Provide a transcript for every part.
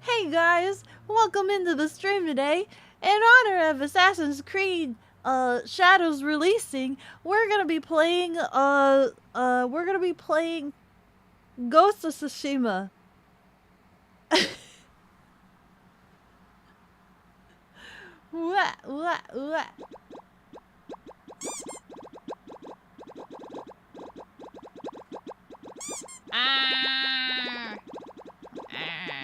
Hey guys, welcome into the stream today. In honor of Assassin's Creed Shadows releasing, we're gonna be playing Ghost of Tsushima. Wah, wah, wah. Ah. Ah.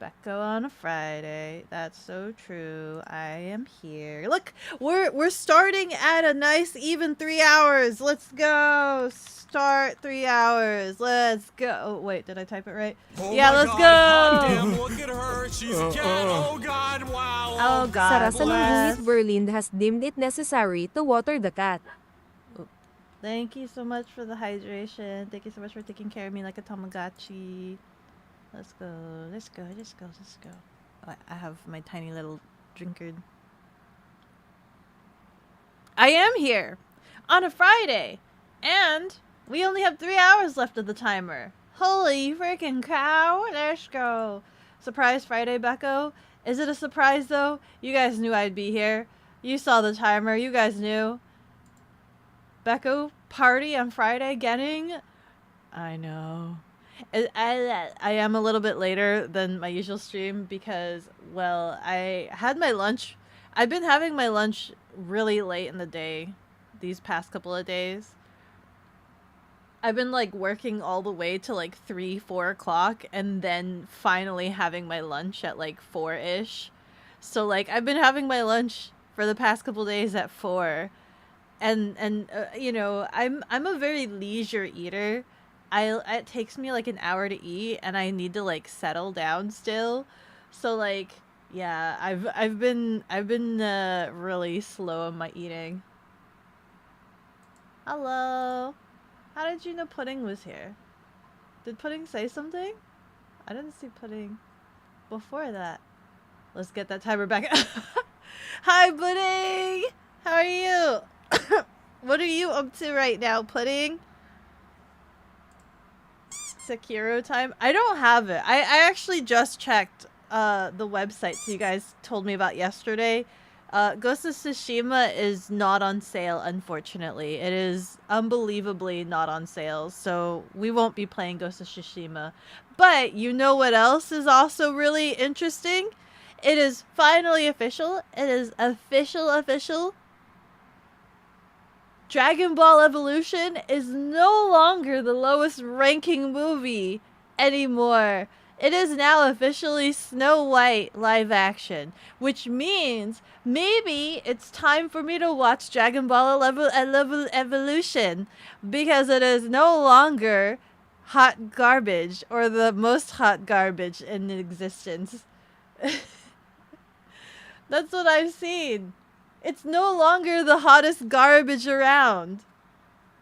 Becco on a Friday. That's so true. I am here. Look, we're starting at a nice even 3 hours. Let's go. Start 3 hours. Let's go. Oh, wait, did I type it right? Oh yeah, my let's God, go. Hot damn, look at her. She's a cat. Oh God, wow. Oh God. Sarasalunguit Berlin has deemed it necessary to water the cat. Thank you so much for the hydration. Thank you so much for taking care of me like a Tamagotchi. Let's go. Let's go. Let's go. Let's go. Oh, I have my tiny little drinker. I am here on a Friday, and we only have 3 hours left of the timer. Holy freaking cow! Let's go. Surprise Friday, Becco. Is it a surprise though? You guys knew I'd be here. You saw the timer. You guys knew. Becco, party on Friday, getting. I know. I am a little bit later than my usual stream because, well, I had my lunch. I've been having my lunch really late in the day these past couple of days. I've been like working all the way to like 3-4 o'clock and then finally having my lunch at like 4-ish. So like I've been having my lunch for the past couple days at 4. And you know, I'm a very leisure eater. It takes me like an hour to eat and I need to like settle down still. So like yeah, I've been really slow on my eating. Hello. How did you know Pudding was here? Did Pudding say something? I didn't see Pudding before that. Let's get that timer back. Hi, Pudding! How are you? What are you up to right now, Pudding? Sekiro time? I don't have it. I actually just checked the websites you guys told me about yesterday. Ghost of Tsushima is not on sale, unfortunately. It is unbelievably not on sale, so we won't be playing Ghost of Tsushima. But you know what else is also really interesting? It is finally official. It is official. Dragon Ball Evolution is no longer the lowest ranking movie anymore. It is now officially Snow White live action, which means maybe it's time for me to watch Dragon Ball Evolution because it is no longer hot garbage or the most hot garbage in existence. That's what I've seen. It's no longer the hottest garbage around.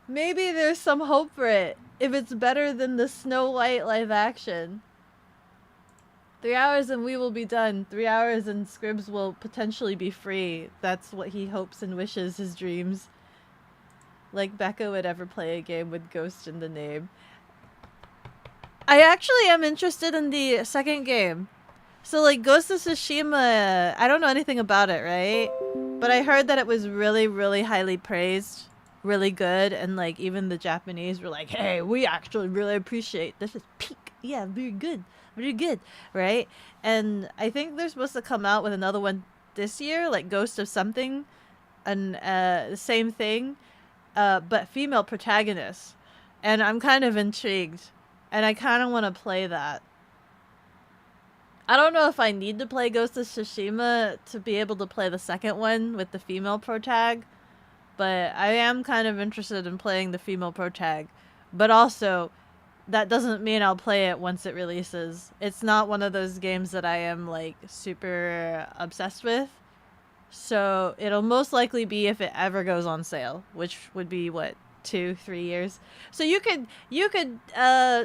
Maybe there's some hope for it if it's better than the Snow White live action. 3 hours and we will be done. 3 hours and Scribs will potentially be free. That's what he hopes and wishes, his dreams. Like Becca would ever play a game with Ghost in the name. I actually am interested in the second game. So like Ghost of Tsushima, I don't know anything about it, right? But I heard that it was really, really highly praised. Really good. And like even the Japanese were like, hey, we actually really appreciate this. Is peak. Yeah, very good. Very good. Right? And I think they're supposed to come out with another one this year, like Ghost of something. And the same thing. But female protagonists. And I'm kind of intrigued. And I kind of want to play that. I don't know if I need to play Ghost of Tsushima to be able to play the second one with the female protag, but I am kind of interested in playing the female protag. But also, that doesn't mean I'll play it once it releases. It's not one of those games that I am like super obsessed with. So it'll most likely be if it ever goes on sale, which would be what, 2-3 years. So you could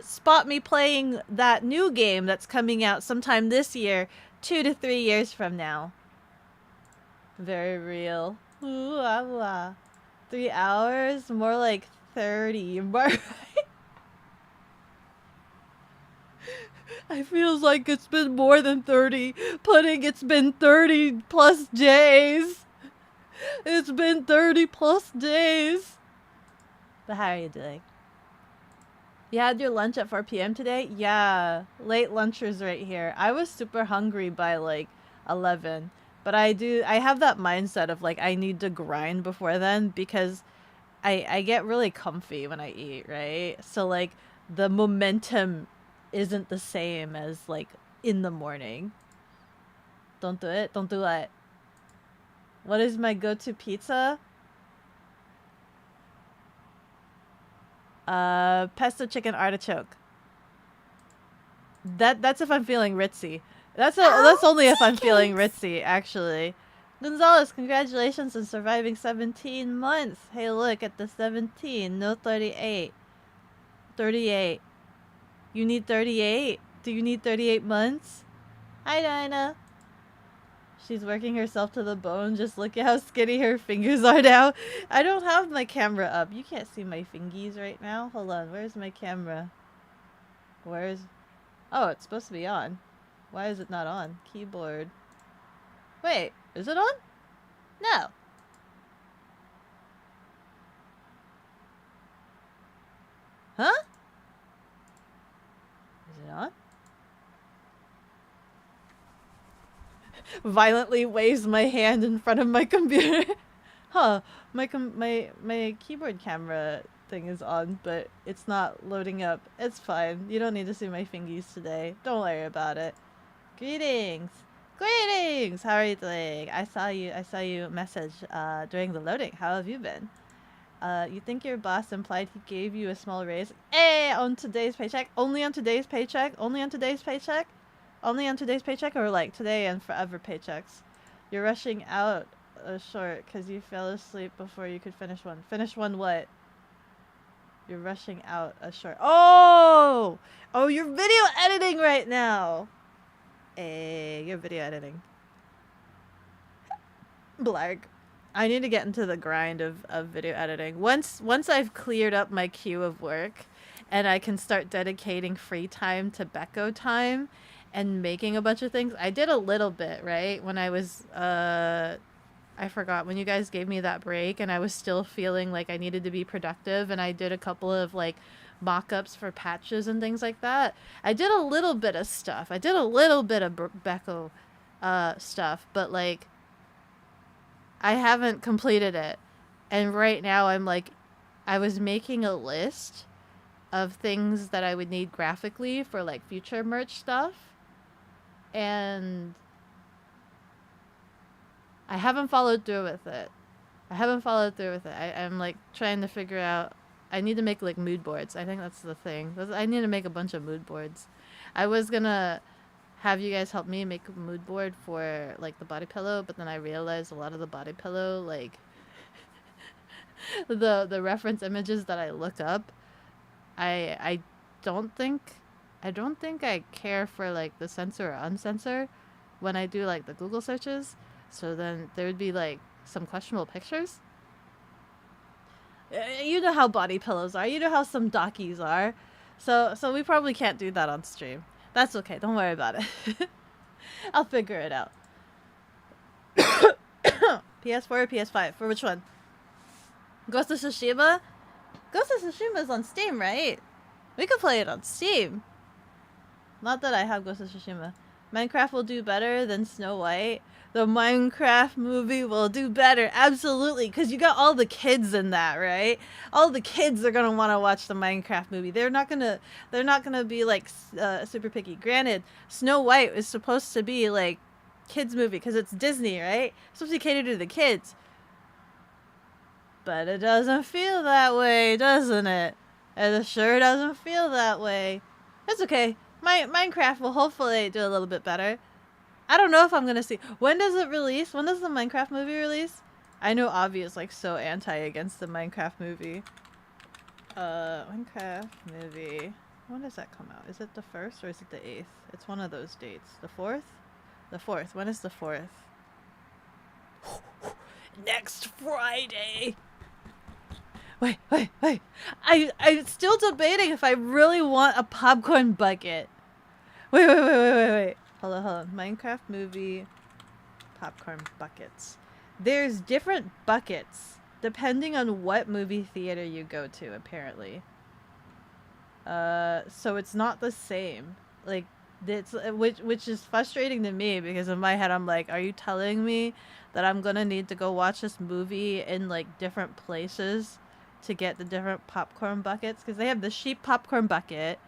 spot me playing that new game that's coming out sometime this year 2 to 3 years from now. Very real. Ooh, ah, 3 hours, more like 30. I feels like it's been more than 30. Pudding, it's been 30 plus days. It's been 30 plus days. But how are you doing? You had your lunch at 4 p.m. today? Yeah, late lunchers right here. I was super hungry by like 11. But I have that mindset of like I need to grind before then because I get really comfy when I eat, right? So like the momentum isn't the same as like in the morning. Don't do it. Don't do it. What is my go-to pizza? Pesto chicken artichoke. That's if I'm feeling ritzy. That's only if I'm feeling ritzy, actually. Gonzalez, congratulations on surviving 17 months. Hey, look at the 17. No 38. 38. You need 38? Do you need 38 months? Hi, Dinah. She's working herself to the bone. Just look at how skinny her fingers are now. I don't have my camera up. You can't see my fingies right now. Hold on. Where's my camera? Where's... Oh, it's supposed to be on. Why is it not on? Keyboard. Wait, is it on? No. Huh? Is it on? Violently waves my hand in front of my computer. Huh. My keyboard camera thing is on, but it's not loading up. It's fine. You don't need to see my fingies today. Don't worry about it. Greetings. Greetings. How are you doing? I saw you message during the loading. How have you been? You think your boss implied he gave you a small raise? On today's paycheck? Only on today's paycheck? Only on today's paycheck? Only on today's paycheck, or like today and forever paychecks? You're rushing out short because you fell asleep before you could finish one. Finish one what? You're rushing out a short. Oh! Oh, you're video editing right now! You're video editing. Blarg. I need to get into the grind of video editing. Once I've cleared up my queue of work and I can start dedicating free time to Beko time and making a bunch of things. I did a little bit, right? When I was, I forgot, when you guys gave me that break and I was still feeling like I needed to be productive, and I did a couple of like mock-ups for patches and things like that. I did a little bit of stuff. I did a little bit of Beko stuff, but like I haven't completed it. And right now I'm like, I was making a list of things that I would need graphically for like future merch stuff. And I haven't followed through with it. I'm like trying to figure out, I need to make like mood boards. I think that's the thing. I need to make a bunch of mood boards. I was gonna have you guys help me make a mood board for like the body pillow, but then I realized a lot of the body pillow, like the reference images that I look up, I don't think I care for like the censor or uncensor when I do like the Google searches. So then there would be like some questionable pictures. You know how body pillows are. You know how some dockies are. So we probably can't do that on stream. That's okay. Don't worry about it. I'll figure it out. PS4 or PS5? For which one? Ghost of Tsushima? Ghost of Tsushima is on Steam, right? We could play it on Steam. Not that I have Ghost of Tsushima. Minecraft will do better than Snow White. The Minecraft movie will do better. Absolutely. Because you got all the kids in that, right? All the kids are going to want to watch the Minecraft movie. They're not going to be like super picky. Granted, Snow White is supposed to be like kids movie because it's Disney, right? It's supposed to cater to the kids. But it doesn't feel that way, doesn't it? It sure doesn't feel that way. It's okay. Minecraft will hopefully do a little bit better. I don't know if I'm gonna see. When does it release? When does the Minecraft movie release? I know Avi is like so anti against the Minecraft movie. Minecraft movie. When does that come out? Is it the 1st or is it the 8th? It's one of those dates. The 4th? The 4th. When is the 4th? Next Friday! Wait. I'm still debating if I really want a popcorn bucket. Wait. Hold on. Minecraft movie popcorn buckets. There's different buckets depending on what movie theater you go to, apparently. So it's not the same. Like, it's which is frustrating to me because in my head I'm like, are you telling me that I'm gonna need to go watch this movie in like different places to get the different popcorn buckets? Because they have the sheep popcorn bucket,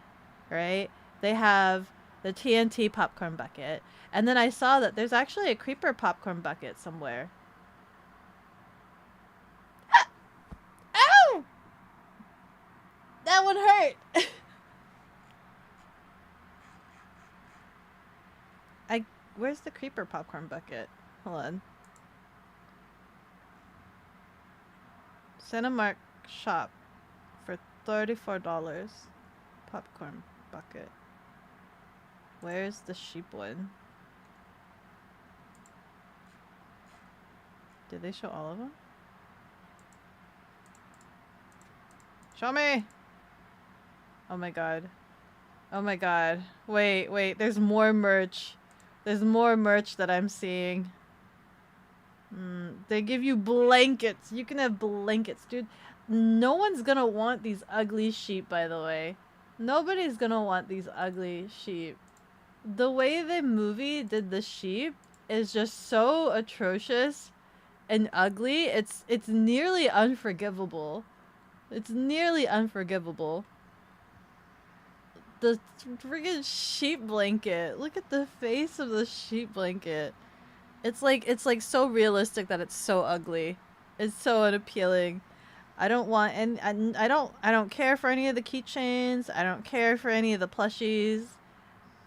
right? They have the TNT popcorn bucket, and then I saw that there's actually a creeper popcorn bucket somewhere. Ow! That one hurt. Where's the creeper popcorn bucket? Hold on. Cinemark shop for $34. Popcorn bucket. Where's the sheep one? Did they show all of them? Show me! Oh my god. Oh my god. Wait. There's more merch. There's more merch that I'm seeing. They give you blankets. You can have blankets, dude. No one's gonna want these ugly sheep, by the way. Nobody's gonna want these ugly sheep. The way the movie did the sheep is just so atrocious and ugly. It's nearly unforgivable. It's nearly unforgivable. The friggin' sheep blanket. Look at the face of the sheep blanket. It's like so realistic that it's so ugly. It's so unappealing. I don't want and I don't care for any of the keychains. I don't care for any of the plushies.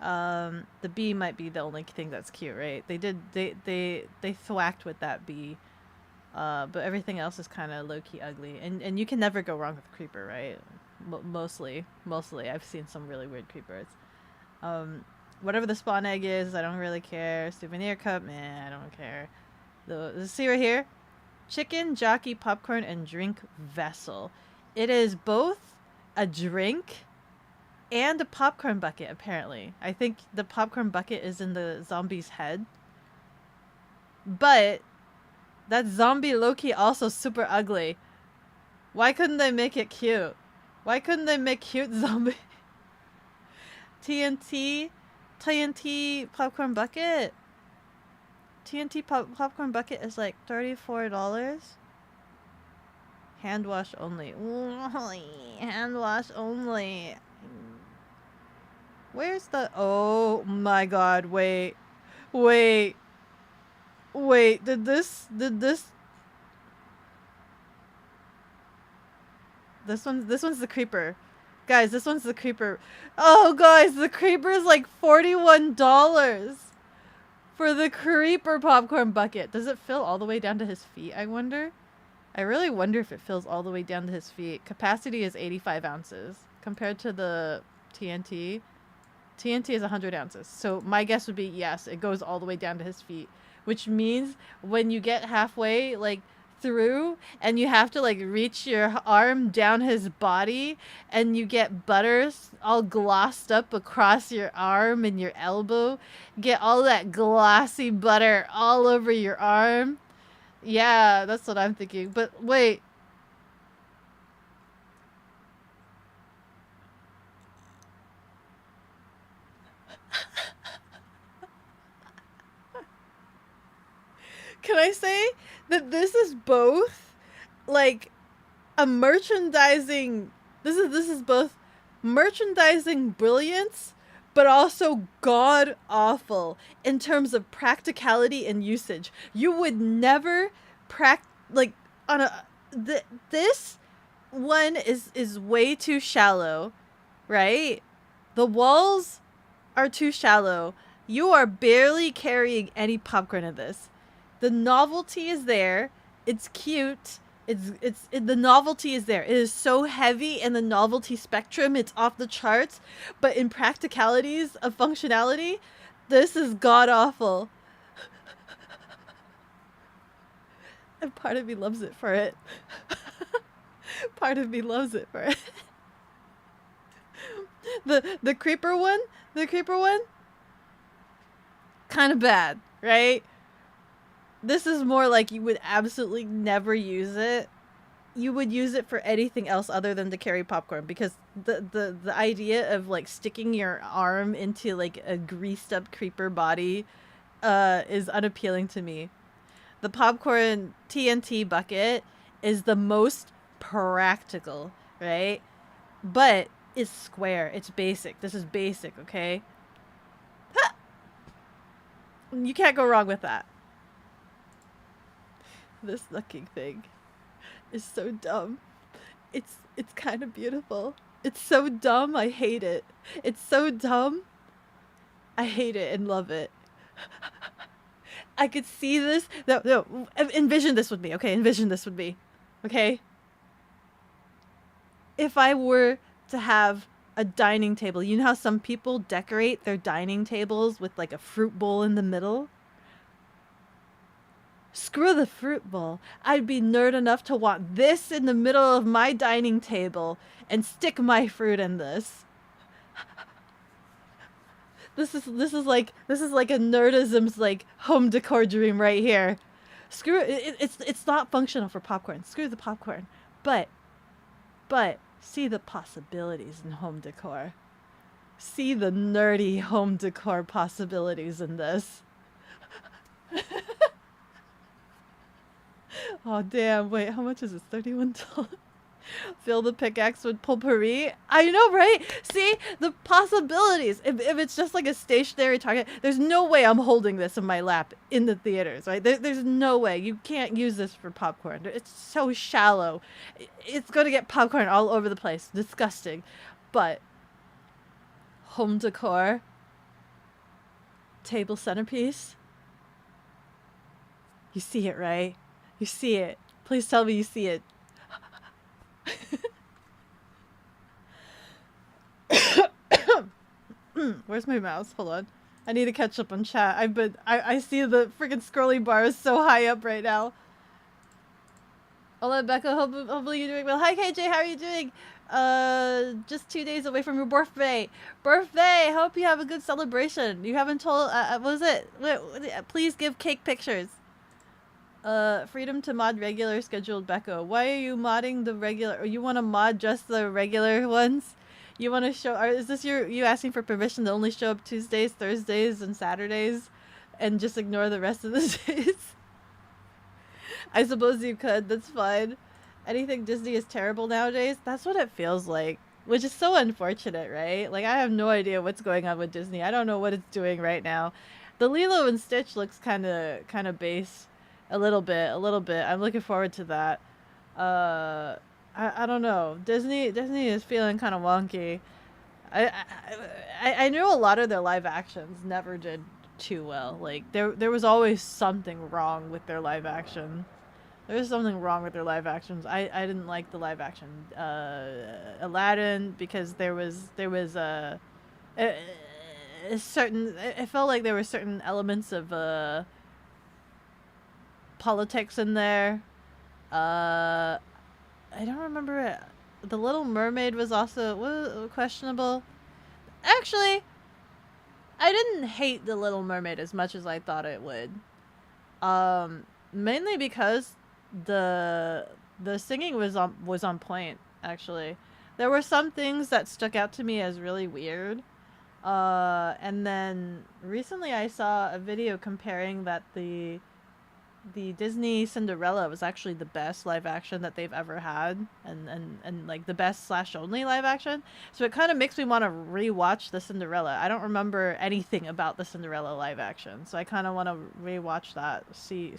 The bee might be the only thing that's cute, right? They thwacked with that bee. But everything else is kind of low-key ugly. And you can never go wrong with creeper, right? Mostly. I've seen some really weird creepers. Whatever the spawn egg is, I don't really care. Souvenir cup, man, I don't care. See right here? Chicken, jockey, popcorn, and drink vessel. It is both a drink and a popcorn bucket, apparently. I think the popcorn bucket is in the zombie's head. But that zombie Loki also super ugly. Why couldn't they make it cute? Why couldn't they make cute zombie? TNT popcorn bucket. TNT popcorn bucket is like $34. Hand wash only. Hand wash only. Where's the... Oh my god, wait. Did this... This one's the creeper. Guys, this one's the creeper. Oh, guys, the creeper is like $41 for the creeper popcorn bucket. Does it fill all the way down to his feet, I wonder? I really wonder if it fills all the way down to his feet. Capacity is 85 ounces compared to the TNT. TNT is 100 ounces. So my guess would be yes, it goes all the way down to his feet, which means when you get halfway, like, through and you have to like reach your arm down his body and you get butter all glossed up across your arm and your elbow, get all that glossy butter all over your arm. Yeah, that's what I'm thinking. But wait, can I say that this is both like a merchandising, this is both merchandising brilliance but also god awful in terms of practicality and usage. You would never like on a this one is way too shallow, right? The walls are too shallow. You are barely carrying any popcorn in this. The novelty is there. It's cute. The novelty is there. It is so heavy in the novelty spectrum. It's off the charts. But in practicalities of functionality, this is god awful. And part of me loves it for it. Part of me loves it for it. The creeper one, kind of bad, right? This is more like you would absolutely never use it. You would use it for anything else other than to carry popcorn, because the idea of like sticking your arm into like a greased up creeper body is unappealing to me. The popcorn TNT bucket is the most practical, right? But it's square. It's basic. This is basic, okay? Ha! You can't go wrong with that. This looking thing is so dumb. It's kind of beautiful. It's so dumb, I hate it. It's so dumb, I hate it and love it. I could see this. No, envision this with me, okay? Envision this with me, okay? If I were to have a dining table, you know how some people decorate their dining tables with like a fruit bowl in the middle? Screw the fruit bowl. I'd be nerd enough to want this in the middle of my dining table and stick my fruit in this. This is like a nerdism's like home decor dream right here. Screw it, it's not functional for popcorn. Screw the popcorn. But see the possibilities in home decor. See the nerdy home decor possibilities in this. Oh damn, wait, how much is this? $31. Fill the pickaxe with potpourri. I know, right? See the possibilities. If it's just like a stationary target, there's no way I'm holding this in my lap in the theaters, right? There's no way. You can't use this for popcorn. It's so shallow. It's gonna get popcorn all over the place. Disgusting. But home decor, table centerpiece. You see it, right? You see it. Please tell me you see it. Where's my mouse? Hold on. I need to catch up on chat. I see the freaking scrolling bar is so high up right now. Hola, Becca. Hopefully you're doing well. Hi, KJ. How are you doing? Just 2 days away from your birthday. Hope you have a good celebration. You haven't told, what was it? Please give cake pictures. Freedom to mod regular scheduled Becca. Why are you modding the regular, or you want to mod just the regular ones? You want to show, is this you asking for permission to only show up Tuesdays, Thursdays, and Saturdays, and just ignore the rest of the days? I suppose you could, that's fine. Anything Disney is terrible nowadays? That's what it feels like, which is so unfortunate, right? Like, I have no idea what's going on with Disney. I don't know what it's doing right now. The Lilo and Stitch looks kind of base. A little bit. I'm looking forward to that. I don't know. Disney is feeling kind of wonky. I know a lot of their live actions never did too well. Like there was always something wrong with their live action. There was something wrong with their live actions. I didn't like the live action Aladdin because there was a certain, it felt like there were certain elements of politics in there. I don't remember it. The Little Mermaid was also questionable. Actually, I didn't hate The Little Mermaid as much as I thought it would. Mainly because the singing was on point, actually. There were some things that stuck out to me as really weird. And then recently I saw a video comparing that the Disney Cinderella was actually the best live action that they've ever had, and like the best / only live action. So it kind of makes me want to rewatch the Cinderella. I don't remember anything about the Cinderella live action, so I kind of want to rewatch that, see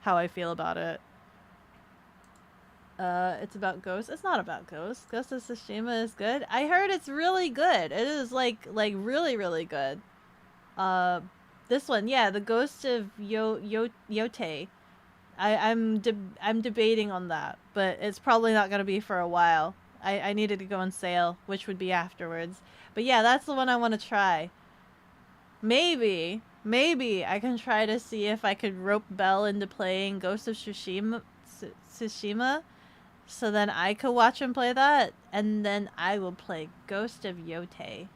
how I feel about it. It's about Ghost. It's not about Ghost. Ghost of Tsushima is good. I heard it's really good. It is like really, really good. This one, yeah, the Ghost of Yote. I'm debating on that, but it's probably not gonna be for a while. I needed to go on sale, which would be afterwards. But yeah, that's the one I want to try. Maybe I can try to see if I could rope Belle into playing Ghost of Tsushima. So then I could watch him play that, and then I will play Ghost of Yote.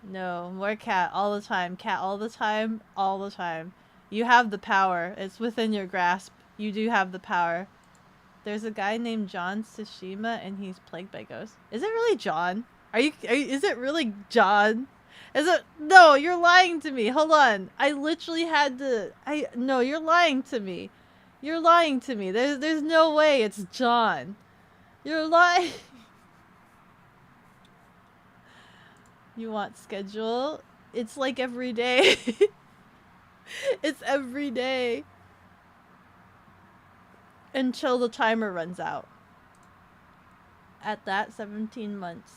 No, more cat all the time. Cat all the time, all the time. You have the power. It's within your grasp. You do have the power. There's a guy named John Tsushima, and he's plagued by ghosts. Is it really John? Is it really John? Is it? No, you're lying to me. Hold on. I literally had to. No, you're lying to me. You're lying to me. There's no way it's John. You're lying. You want schedule? It's like every day. It's every day. Until the timer runs out. At that, 17 months.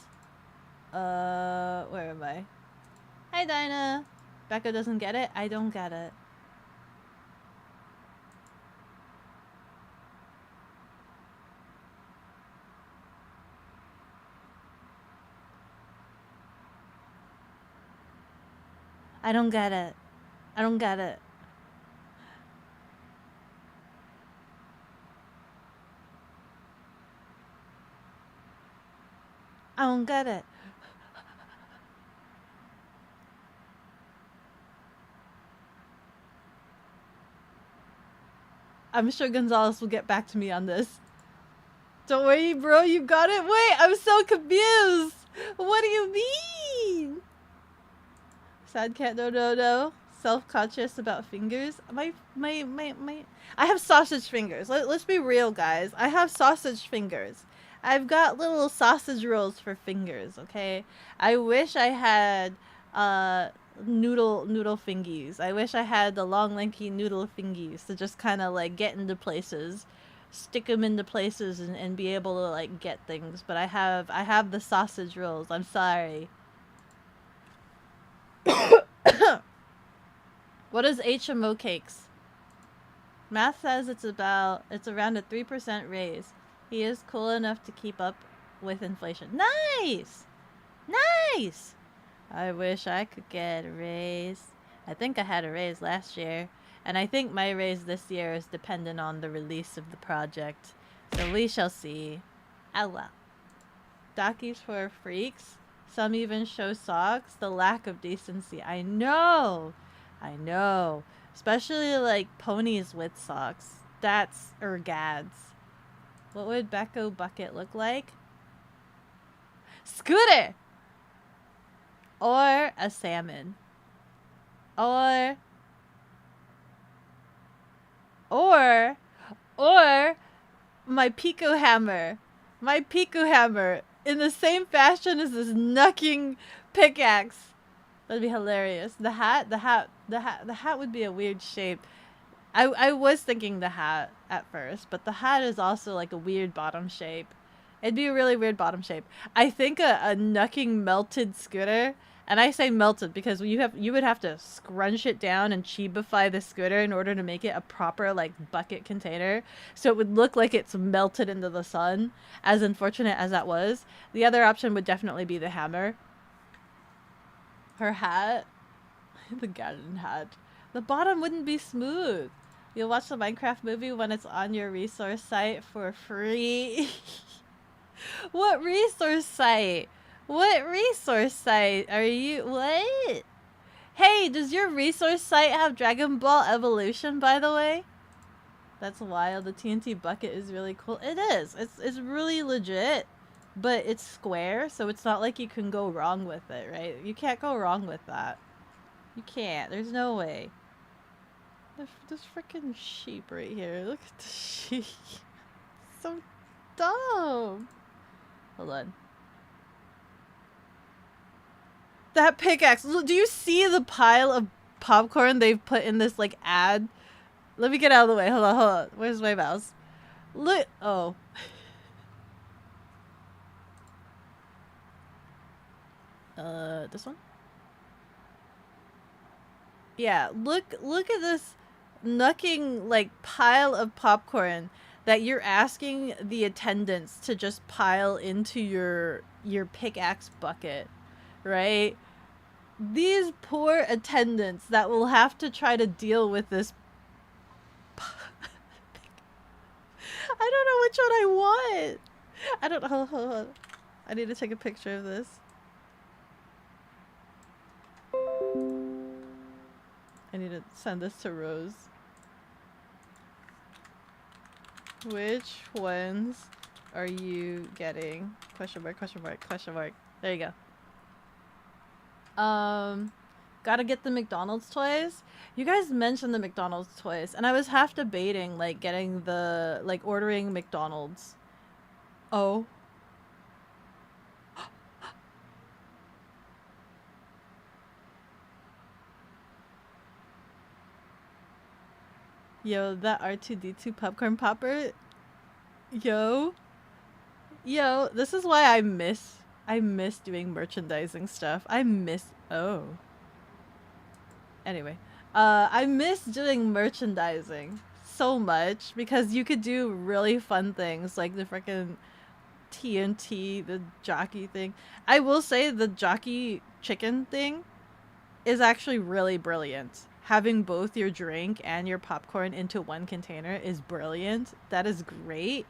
Where am I? Hi, Dinah. Becca doesn't get it? I don't get it. I don't get it. I don't get it. I don't get it. I'm sure Gonzalez will get back to me on this. Don't worry, bro. You got it. Wait, I'm so confused. What do you mean? Sad cat, no. Self-conscious about fingers. I have sausage fingers. Let's be real, guys. I have sausage fingers. I've got little sausage rolls for fingers, okay? I wish I had noodle fingies. I wish I had the long lanky noodle fingies to just kind of like get into places, stick them into places and be able to like get things. But I have the sausage rolls. I'm sorry. What is HMO cakes? Math says it's around a 3% raise. He is cool enough to keep up with inflation. Nice! Nice! I wish I could get a raise. I think I had a raise last year. And I think my raise this year is dependent on the release of the project. So we shall see. Oh well. Dockies for freaks. Some even show socks. The lack of decency. I know. Especially like ponies with socks. That's ergads. What would Becco Bucket look like? Scooter! Or a salmon. Or my Pico hammer. My Pico hammer in the same fashion as this knucking pickaxe. That'd be hilarious. The hat would be a weird shape. I was thinking the hat at first, but the hat is also like a weird bottom shape. It'd be a really weird bottom shape. I think a knucking melted scooter, and I say melted because you would have to scrunch it down and chibify the scooter in order to make it a proper like bucket container, so it would look like it's melted into the sun. As unfortunate as that was, the other option would definitely be the hammer. Her hat, the garden hat. The bottom wouldn't be smooth. You'll watch the Minecraft movie when it's on your resource site for free. What resource site? What resource site are you? What? Hey, does your resource site have Dragon Ball Evolution, by the way? That's wild. The TNT bucket is really cool. It is. It's really legit, but it's square, so it's not like you can go wrong with it, right? You can't go wrong with that. You can't. There's no way. This freaking sheep right here. Look at the sheep. So dumb. Hold on. That pickaxe. Look, do you see the pile of popcorn they've put in this like ad? Let me get out of the way. Hold on. Where's my mouse? Look. Oh. This one? Yeah, look at this knucking like pile of popcorn that you're asking the attendants to just pile into your pickaxe bucket, right? These poor attendants that will have to try to deal with this I don't know which one I want. I don't know. Hold on. I need to take a picture of this. I need to send this to Rose. Which ones are you getting? Question mark, question mark, question mark. There you go. Gotta get the McDonald's toys. You guys mentioned the McDonald's toys, and I was half debating, like, getting the, like, ordering McDonald's. Oh. Yo, that R2-D2 popcorn popper. Yo. Yo, this is why I miss doing merchandising stuff. Oh. Anyway, I miss doing merchandising so much because you could do really fun things like the frickin' TNT, the jockey thing. I will say the jockey chicken thing is actually really brilliant. Having both your drink and your popcorn into one container is brilliant. That is great.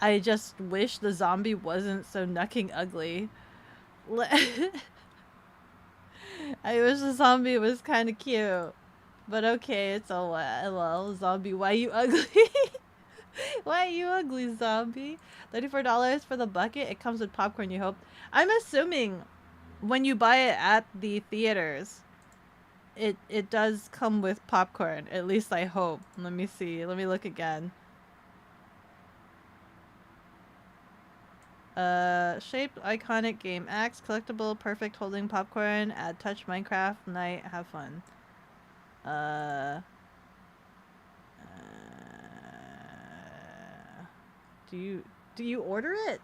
I just wish the zombie wasn't so nucking ugly. I wish the zombie was kind of cute. But okay, it's all well, zombie, why you ugly? Why are you ugly, zombie? $34 for the bucket. It comes with popcorn, you hope. I'm assuming when you buy it at the theaters, it does come with popcorn. At least I hope. Let me see. Let me look again. Shaped iconic game axe, collectible, perfect holding popcorn, add touch Minecraft, night, have fun. Do you order it?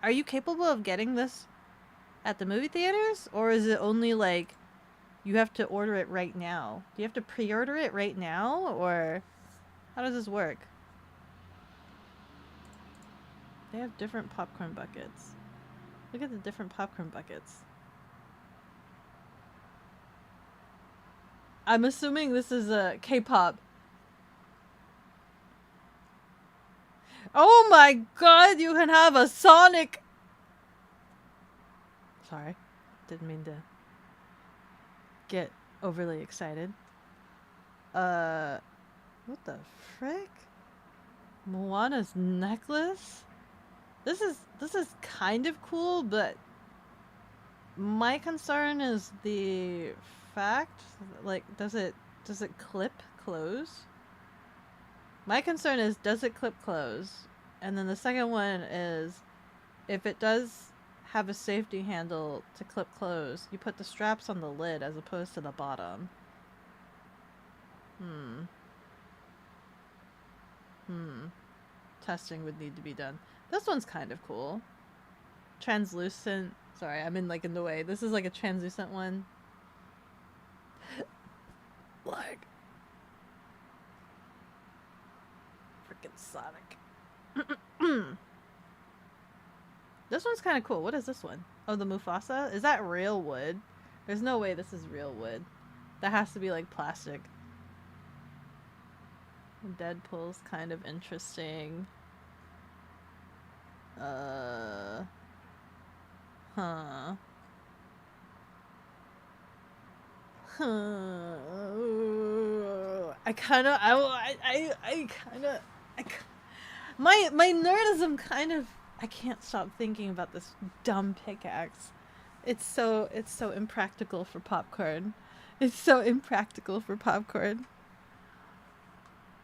Are you capable of getting this at the movie theaters, or is it only like you have to order it right now? Do you have to pre-order it right now, or how does this work? They have different popcorn buckets. Look at the different popcorn buckets. I'm assuming this is a K-pop. Oh my god, you can have a Sonic! Sorry. Didn't mean to get overly excited. What the frick? Moana's necklace? This is kind of cool, but my concern is the fact, like, does it clip close? My concern is, does it clip close? And then the second one is, if it does have a safety handle to clip close, you put the straps on the lid as opposed to the bottom. Testing would need to be done. This one's kind of cool. Translucent. Sorry, I'm in the way. This is like a translucent one. Like freaking Sonic. This one's kind of cool. What is this one? Oh, the Mufasa? Is that real wood? There's no way this is real wood. That has to be like plastic. Deadpool's kind of interesting. Huh. My nerdism kind of, I can't stop thinking about this dumb pickaxe. It's so impractical for popcorn. It's so impractical for popcorn.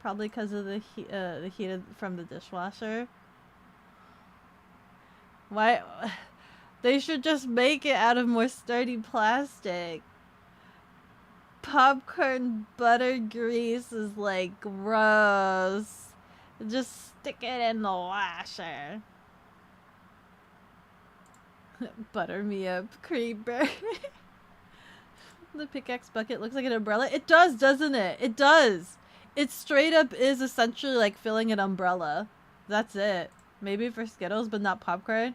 Probably because of the heat from the dishwasher. Why? They should just make it out of more sturdy plastic. Popcorn butter grease is like gross. Just stick it in the washer. Butter me up, creeper. The pickaxe bucket looks like an umbrella. It does, doesn't it? It does. It straight up is essentially like filling an umbrella. That's it. Maybe for Skittles, but not popcorn.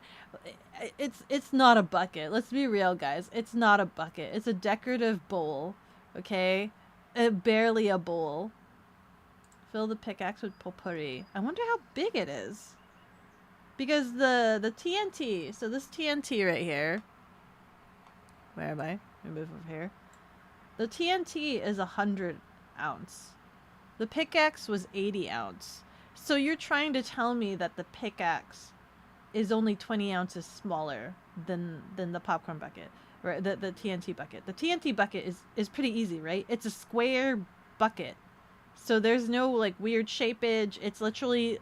It's not a bucket. Let's be real, guys. It's not a bucket. It's a decorative bowl. Okay? Barely a bowl. Fill the pickaxe with potpourri. I wonder how big it is. Because the TNT, so this TNT right here. Where am I? Let me move over here. The TNT is 100 ounce. The pickaxe was 80 ounce. So you're trying to tell me that the pickaxe is only 20 ounces smaller than the popcorn bucket. Or the TNT bucket. The TNT bucket is pretty easy, right? It's a square bucket. So there's no like weird shapeage. It's literally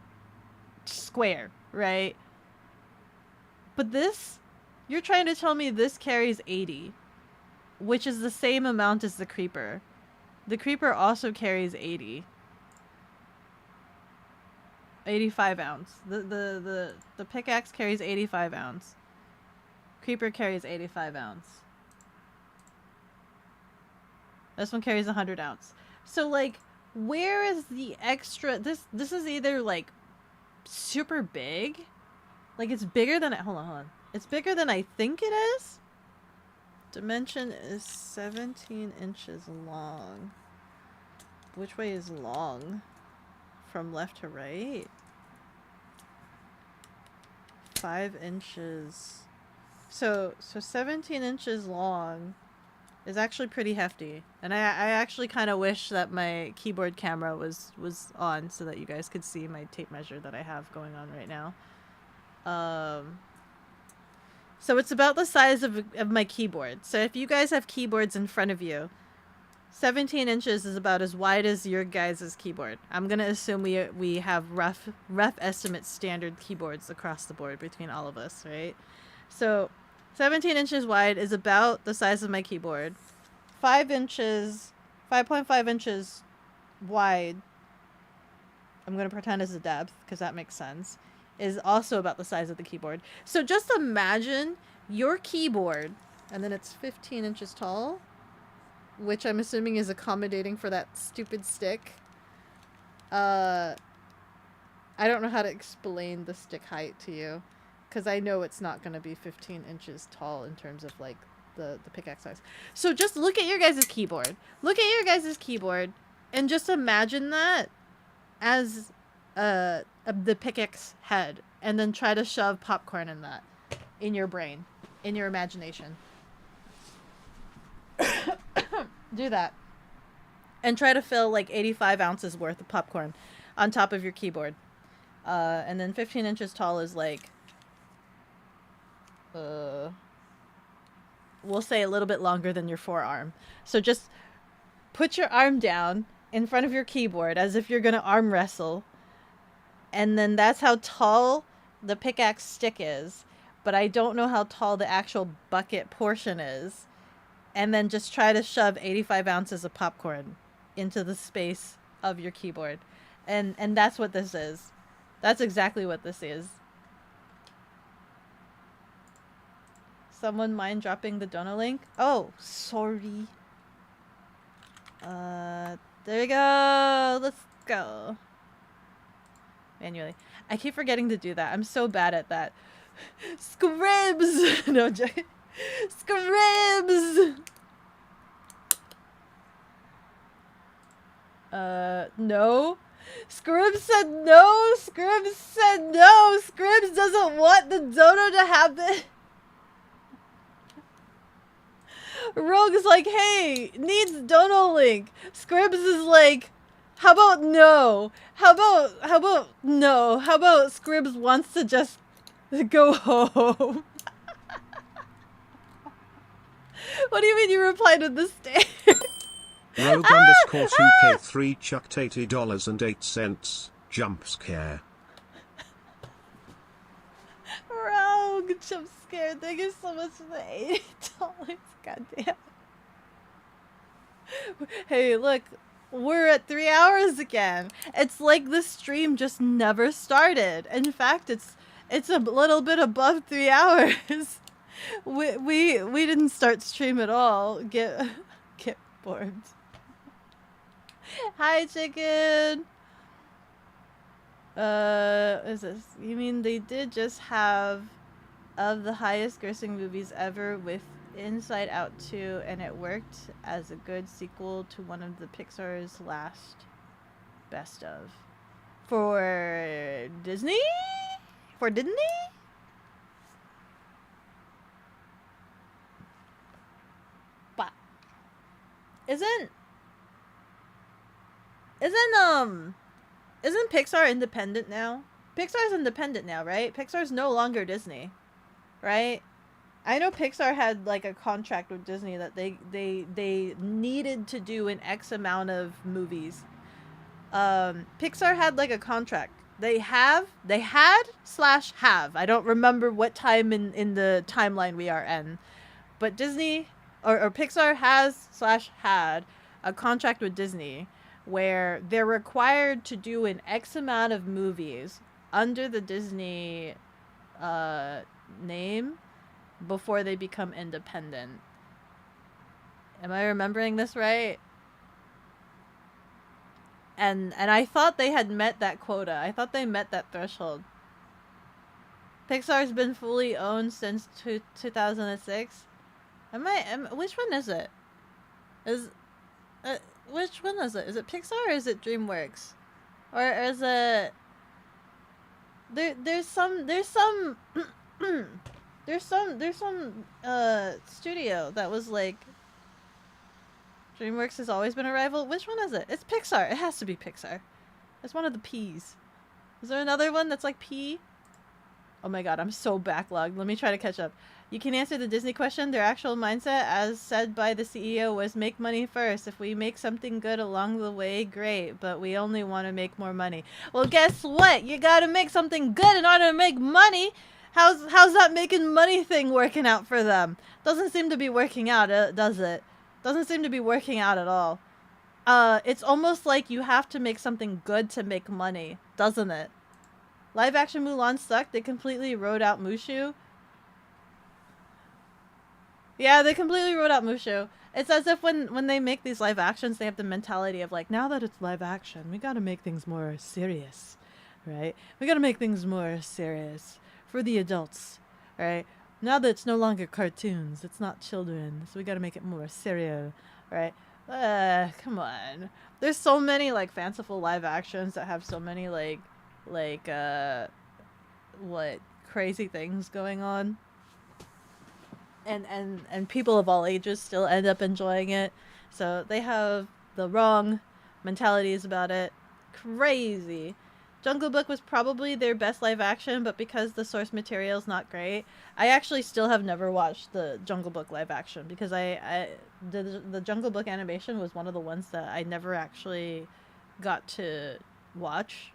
square, right? But this, you're trying to tell me this carries 80, which is the same amount as the creeper. The creeper also carries 80. 85 ounce. The pickaxe carries 85 ounce. Creeper carries 85 ounce. This one carries 100 ounce. So like, where is the extra? This is either like super big, like it's bigger than hold on. It's bigger than I think it is. Dimension is 17 inches long. Which way is long? From left to right? 5 inches. So 17 inches long is actually pretty hefty. And I actually kind of wish that my keyboard camera was on so that you guys could see my tape measure that I have going on right now. So it's about the size of my keyboard. So if you guys have keyboards in front of you, 17 inches is about as wide as your guys' keyboard. I'm going to assume we have rough estimate standard keyboards across the board between all of us, right? So 17 inches wide is about the size of my keyboard. 5.5 inches wide, I'm going to pretend is the depth because that makes sense, is also about the size of the keyboard. So just imagine your keyboard, and then it's 15 inches tall, which I'm assuming is accommodating for that stupid stick. I don't know how to explain the stick height to you, because I know it's not going to be 15 inches tall in terms of like the pickaxe size. So just look at your guys' keyboard. Look at your guys' keyboard and just imagine that as the pickaxe head, and then try to shove popcorn in that, in your brain, in your imagination. Do that. And try to fill like 85 ounces worth of popcorn on top of your keyboard. And then 15 inches tall is like, we'll say a little bit longer than your forearm. So just put your arm down in front of your keyboard as if you're going to arm wrestle. And then that's how tall the pickaxe stick is. But I don't know how tall the actual bucket portion is. And then just try to shove 85 ounces of popcorn into the space of your keyboard. And that's what this is. That's exactly what this is. Someone mind dropping the donor link? Oh, sorry. There we go. Let's go. Manually. I keep forgetting to do that. I'm so bad at that. Scribs! No, Scribs! No. Scribs said no. Scribs said no. Scribs doesn't want the dono to happen. Rogue's like, hey, needs dono link. Scribs is like, how about no? How about no? How about Scribs wants to just go home? What do you mean you replied with the stare? Rogue underscore 2K3 chucked $80.08. Jump scare. Rogue jump scare. Thank you so much for the $80. Goddamn. Hey, look. We're at 3 hours again. It's like the stream just never started. In fact, it's a little bit above 3 hours. We didn't start stream at all. Get bored. Hi, chicken. Is this? You mean they did just have of the highest grossing movies ever with Inside Out 2, and it worked as a good sequel to one of the Pixar's last. Best of. For Disney? For Disney? But isn't Pixar independent now? Pixar's independent now, right? Pixar's no longer Disney, right? I know Pixar had like a contract with Disney that they needed to do an X amount of movies. Pixar had like a contract. They had / have. I don't remember what time in the timeline we are in, but Disney or Pixar has / had a contract with Disney where they're required to do an X amount of movies under the Disney name before they become independent. Am I remembering this right? And I thought they had met that quota. I thought they met that threshold. Pixar's been fully owned since 2006. Which one is it? Which one is it? Is it Pixar or is it DreamWorks? Or is it there's some studio that was like DreamWorks has always been a rival. Which one is it? It's Pixar. It has to be Pixar. It's one of the P's. Is there another one that's like P? Oh my god, I'm so backlogged. Let me try to catch up. You can answer the Disney question. Their actual mindset, as said by the CEO, was make money first. If we make something good along the way, great. But we only want to make more money. Well, guess what? You gotta make something good in order to make money. How's that making money thing working out for them? Doesn't seem to be working out, does it? Doesn't seem to be working out at all. It's almost like you have to make something good to make money, doesn't it? Live action Mulan sucked. They completely wrote out Mushu. Yeah, they completely wrote out Mushu. It's as if when they make these live actions, they have the mentality of like, now that it's live action, we gotta make things more serious, right? We gotta make things more serious for the adults, right? Now that it's no longer cartoons, it's not children, so we gotta make it more serious, right? Come on. There's so many like fanciful live actions that have so many like what crazy things going on. And people of all ages still end up enjoying it. So they have the wrong mentalities about it. Crazy. Jungle Book was probably their best live action, but because the source material is not great, I actually still have never watched the Jungle Book live action because the Jungle Book animation was one of the ones that I never actually got to watch.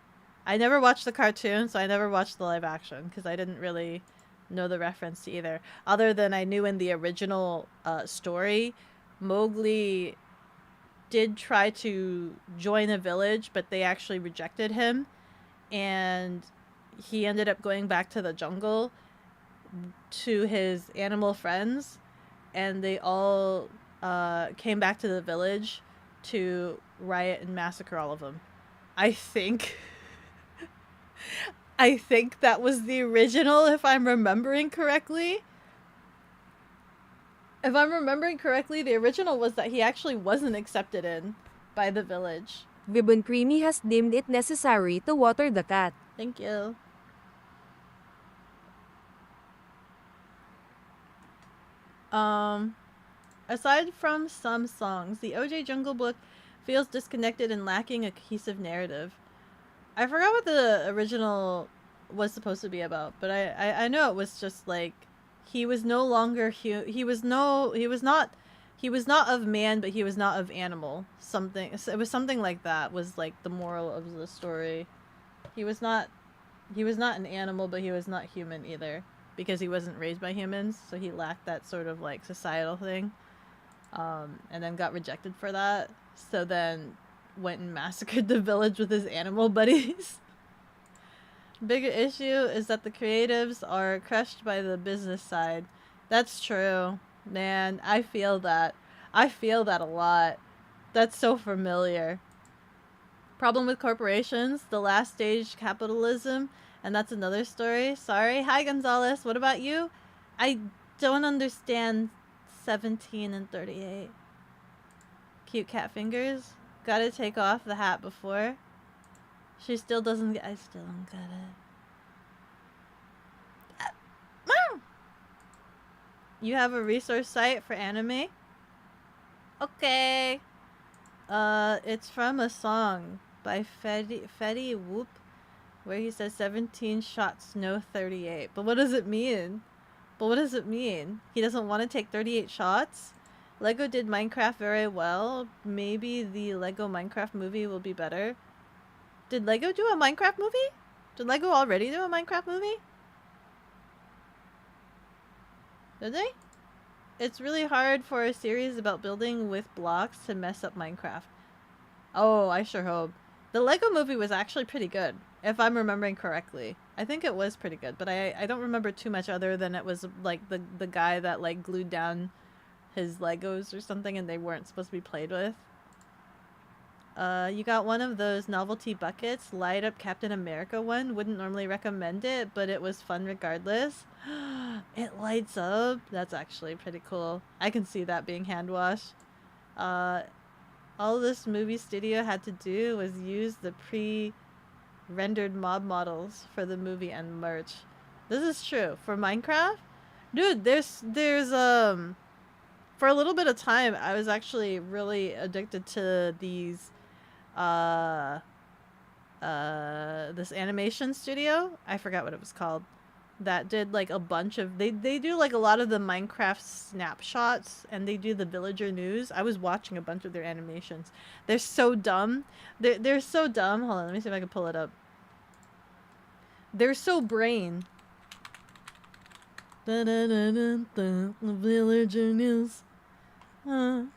I never watched the cartoon, so I never watched the live action because I didn't really know the reference to either. Other than I knew in the original story, Mowgli did try to join a village, but they actually rejected him. And he ended up going back to the jungle to his animal friends, and they all came back to the village to riot and massacre all of them. I think that was the original, if I'm remembering correctly. If I'm remembering correctly, the original was that he actually wasn't accepted in by the village. Vibon Creamy has deemed it necessary to water the cat. Thank you. Aside from some songs, the OJ Jungle Book feels disconnected and lacking a cohesive narrative. I forgot what the original was supposed to be about, but I know it was just like he was no longer he was not of man, but he was not of animal. It was something like that was like the moral of the story. He was not an animal, but he was not human either, because he wasn't raised by humans, so he lacked that sort of like societal thing. And then got rejected for that. So then went and massacred the village with his animal buddies. Bigger issue is that the creatives are crushed by the business side. That's true. Man, I feel that. I feel that a lot. That's so familiar. Problem with corporations, the last stage capitalism, and that's another story. Sorry. Hi, Gonzalez. What about you? I don't understand 17 and 38. Cute cat fingers. Gotta take off the hat before. She still doesn't get. I still don't get it. You have a resource site for anime? Okay. It's from a song by Fetty Whoop, where he says 17 shots, no 38. But what does it mean? But what does it mean? He doesn't want to take 38 shots? Lego did Minecraft very well. Maybe the Lego Minecraft movie will be better. Did Lego do a Minecraft movie? Did Lego already do a Minecraft movie? Did they? It's really hard for a series about building with blocks to mess up Minecraft. Oh, I sure hope. The Lego movie was actually pretty good, if I'm remembering correctly. I think it was pretty good, but I don't remember too much other than it was like the guy that like glued down his Legos or something and they weren't supposed to be played with. You got one of those novelty buckets, light up Captain America one. Wouldn't normally recommend it, but it was fun regardless. It lights up. That's actually pretty cool. I can see that being hand washed. All this movie studio had to do was use the pre-rendered mob models for the movie and merch. This is true. For Minecraft? Dude, there's for a little bit of time, I was actually really addicted to these, this animation studio. I forgot what it was called. That did like a bunch of, they do like a lot of the Minecraft snapshots and they do the villager news. I was watching a bunch of their animations. They're so dumb. They're so dumb. Hold on, let me see if I can pull it up. They're so brain. The villager news. Oh,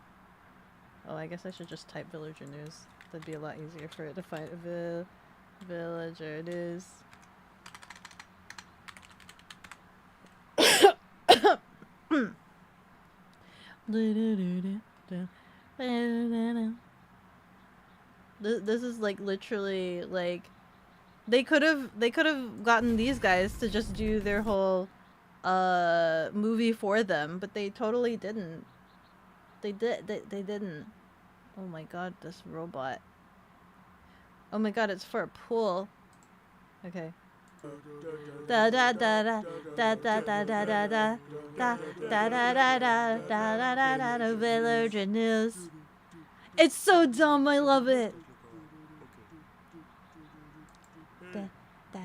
I guess I should just type villager news. That'd be a lot easier for it to find. Villager news. This is like literally like they could have gotten these guys to just do their whole movie for them, but they totally didn't. They didn't. Oh my god, this robot. Oh my god, it's for a pool. Okay. Da da da da da da da da da da da da da da da da da da villager news. It's so dumb, I love it. Da da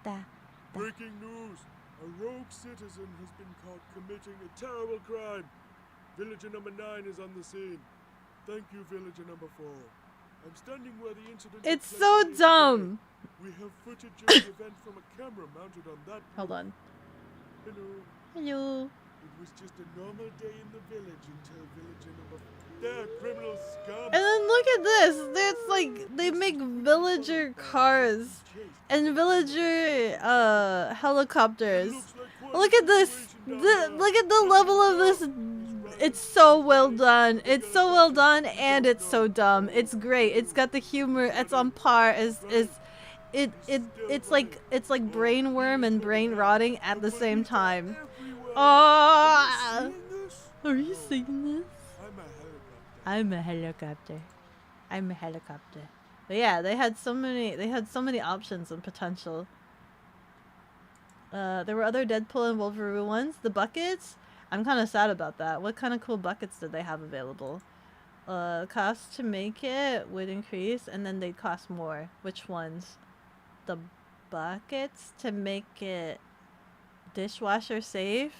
da. Breaking news! A rogue citizen has been caught committing a terrible crime. Villager number 9 is on the scene. Thank you, villager number 4. I'm standing where the incident. It's so dumb. We have footage of the event from a camera mounted on that. Hold on. Hello. Hello. It was just a normal day in the village until villager number 4. They're criminal scum. And then look at this. It's like they make villager cars and villager helicopters. Look at this. Look at the level of this. It's so well done. It's so well done and it's so dumb. It's great. It's got the humor. It's on par as it's like brain worm and brain rotting at the same time. Oh, are you seeing this? I'm a helicopter. I'm a helicopter. But yeah, they had so many options and potential. There were other Deadpool and Wolverine ones. The buckets, I'm kind of sad about that. What kind of cool buckets did they have available? Cost to make it would increase and then they'd cost more. Which ones? The buckets to make it dishwasher safe?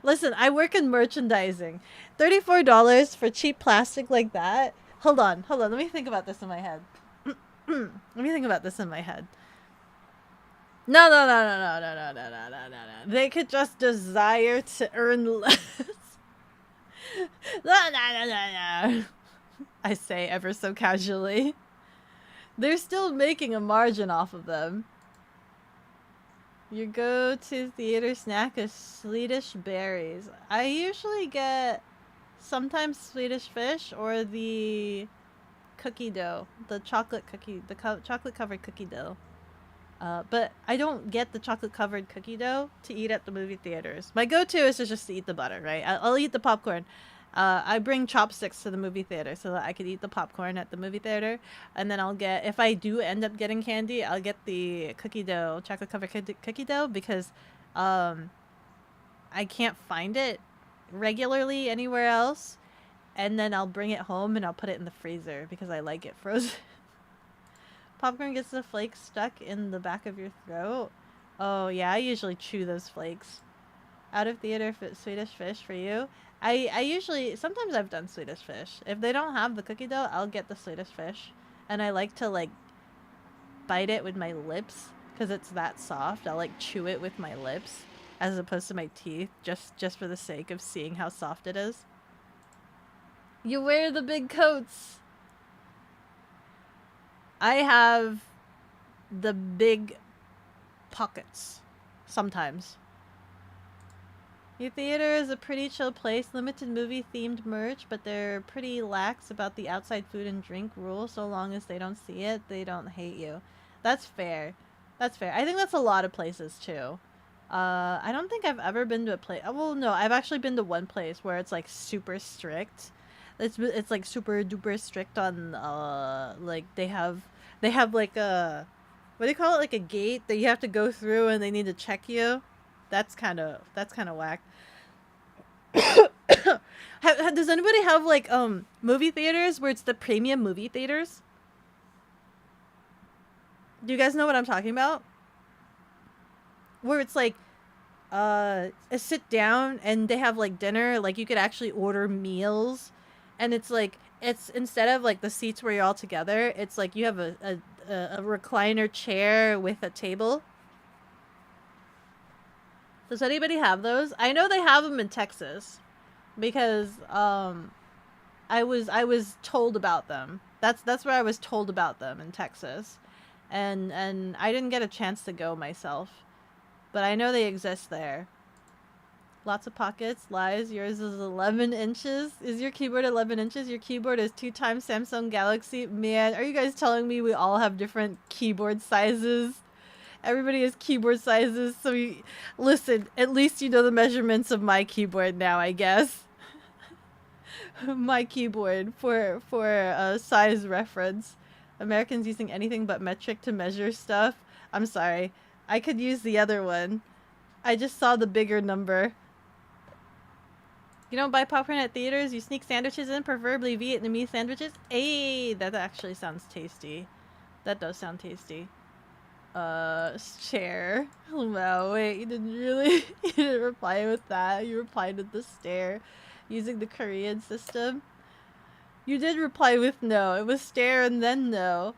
Listen, I work in merchandising. $34 for cheap plastic like that? Hold on. Let me think about this in my head. No. They could just desire to earn less. No. I say ever so casually. They're still making a margin off of them. Your go-to theater snack is Swedish berries. I usually get sometimes Swedish fish or the cookie dough, the chocolate cookie, the chocolate covered cookie dough. But I don't get the chocolate covered cookie dough to eat at the movie theaters. My go-to is to just eat the butter, right? I'll eat the popcorn I bring chopsticks to the movie theater so that I could eat the popcorn at the movie theater, and then I'll get, if I do end up getting candy, I'll get the cookie dough, chocolate covered cookie dough, because I can't find it regularly anywhere else, and then I'll bring it home and I'll put it in the freezer because I like it frozen. Popcorn gets the flakes stuck in the back of your throat. Oh yeah, I usually chew those flakes. Out of theater Swedish fish for you. I usually, sometimes I've done Swedish fish. If they don't have the cookie dough, I'll get the Swedish fish. And I like to like bite it with my lips because it's that soft. I'll like chew it with my lips as opposed to my teeth, just for the sake of seeing how soft it is. You wear the big coats. I have the big pockets sometimes. Your theater is a pretty chill place, limited movie themed merch, but they're pretty lax about the outside food and drink rule. So long as they don't see it, they don't hate you. That's fair. That's fair. I think that's a lot of places too. I don't think I've ever been to a place. Well, no, I've actually been to one place where it's like super strict. It's like super duper strict on like they have like a, what do you call it, like a gate that you have to go through and they need to check you. That's kind of whack. Does anybody have like movie theaters where it's the premium movie theaters? Do you guys know what I'm talking about? Where it's like a sit down and they have like dinner, like you could actually order meals, and it's like, it's instead of like the seats where you're all together, it's like you have a recliner chair with a table. Does anybody have those? I know they have them in Texas because I was told about them. That's where I was told about them, in Texas. And I didn't get a chance to go myself. But I know they exist there. Lots of pockets. Lies. Yours is 11 inches. Is your keyboard 11 inches? Your keyboard is 2 times Samsung Galaxy. Man, are you guys telling me we all have different keyboard sizes? Everybody has keyboard sizes, so listen, at least you know the measurements of my keyboard now, I guess. My keyboard for size reference. Americans using anything but metric to measure stuff. I'm sorry. I could use the other one. I just saw the bigger number. You don't buy popcorn at theaters, you sneak sandwiches in, preferably Vietnamese sandwiches. Hey, that actually sounds tasty. That does sound tasty. Stare. Wow, wait, you didn't really, you didn't reply with that. You replied with the stare. Using the Korean system. You did reply with no. It was stare and then no.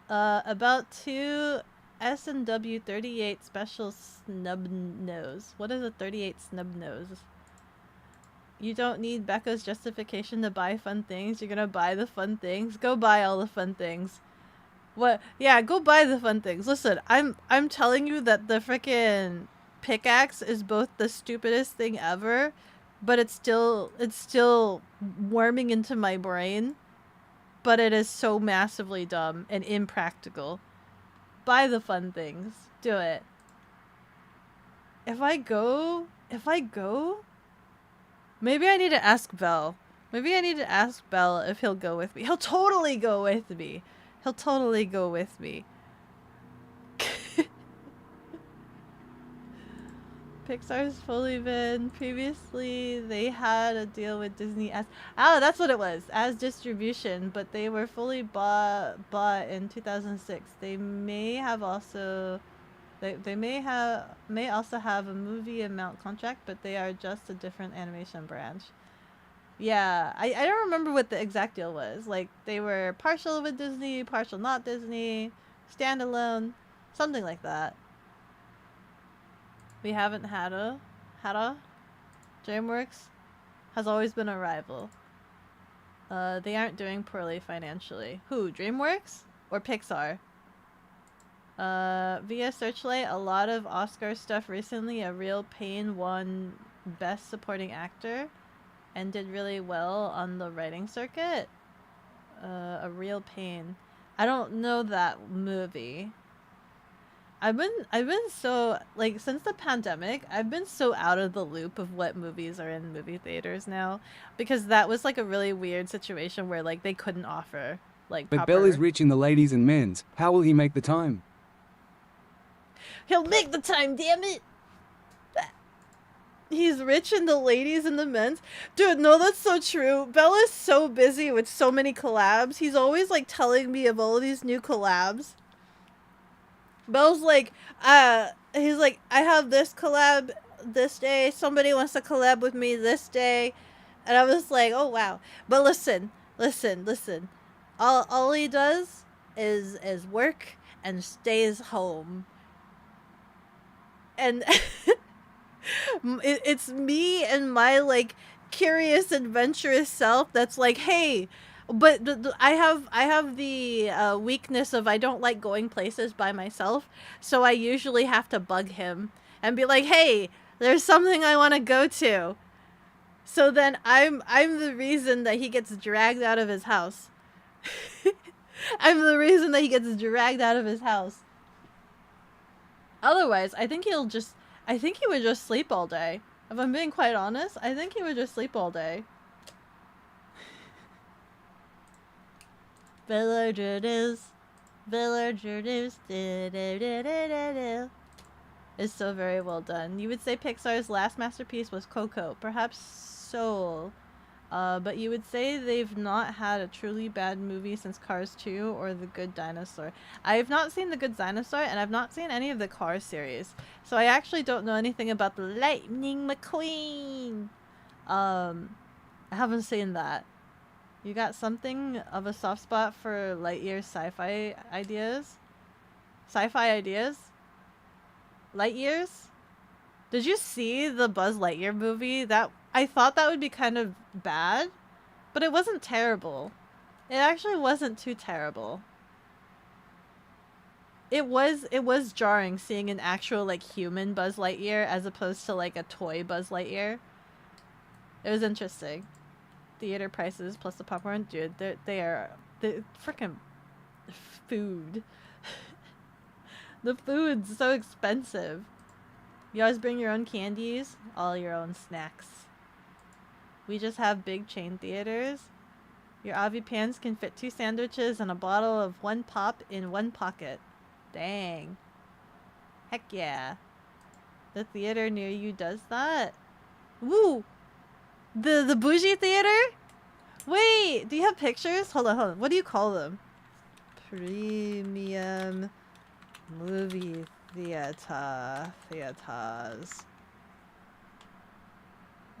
About 2 S&W 38 special snub nose. What is a 38 snub nose? You don't need Becca's justification to buy fun things. You're gonna buy the fun things. Go buy all the fun things. What? Yeah, go buy the fun things. Listen, I'm telling you that the frickin' pickaxe is both the stupidest thing ever, but it's still worming into my brain. But it is so massively dumb and impractical. Buy the fun things. Do it. If I go, maybe I need to ask Bell. Maybe I need to ask Bell if he'll go with me. He'll totally go with me. He'll totally go with me. Pixar's fully been. Previously, they had a deal with Disney as... Oh, that's what it was. As distribution, but they were fully bought in 2006. They may have also... They may also have a movie amount contract, but they are just a different animation branch. Yeah, I don't remember what the exact deal was. Like, they were partial with Disney, partial not Disney, standalone, something like that. We haven't had a DreamWorks has always been a rival. They aren't doing poorly financially. Who, DreamWorks or Pixar? Via Searchlight, a lot of Oscar stuff recently. A Real Pain won Best Supporting Actor and did really well on the writing circuit. A Real Pain. I don't know that movie. I've been so like since the pandemic, I've been so out of the loop of what movies are in movie theaters now because that was like a really weird situation where like they couldn't offer like But Bell is proper. rich in the ladies and men's. How will he make the time? He'll make the time, damn it. He's rich in the ladies and the men's. Dude, no, that's so true. Bell is so busy with so many collabs. He's always like telling me of all these new collabs. Bell's like, he's like, I have this collab this day. Somebody wants to collab with me this day. And I was like, oh wow. But listen. All he does is work and stays home. And it's me and my like curious adventurous self that's like, hey, but I have the weakness of I don't like going places by myself, so I usually have to bug him and be like, hey, there's something I want to go to. So then I'm the reason that he gets dragged out of his house. I'm the reason that he gets dragged out of his house. Otherwise, I think he would just sleep all day. If I'm being quite honest, I think he would just sleep all day. Villager news. It's so very well done. You would say Pixar's last masterpiece was Coco, perhaps Soul. But you would say they've not had a truly bad movie since Cars 2 or The Good Dinosaur. I have not seen The Good Dinosaur, and I've not seen any of the Cars series. So I actually don't know anything about the Lightning McQueen. I haven't seen that. You got something of a soft spot for Lightyear sci-fi ideas? Sci-fi ideas? Lightyears? Did you see the Buzz Lightyear movie? That I thought that would be kind of bad, but it wasn't terrible. It actually wasn't too terrible. It was jarring seeing an actual like human Buzz Lightyear as opposed to like a toy Buzz Lightyear. It was interesting. Theater prices plus the popcorn, dude, they're freaking food. The food's so expensive. You always bring your own candies, all your own snacks. We just have big chain theaters. Your Avi pants can fit 2 sandwiches and a bottle of 1 pop in 1 pocket. Dang. Heck yeah. The theater near you does that? Woo! The bougie theater? Wait, do you have pictures? Hold on. What do you call them? Premium movie theaters.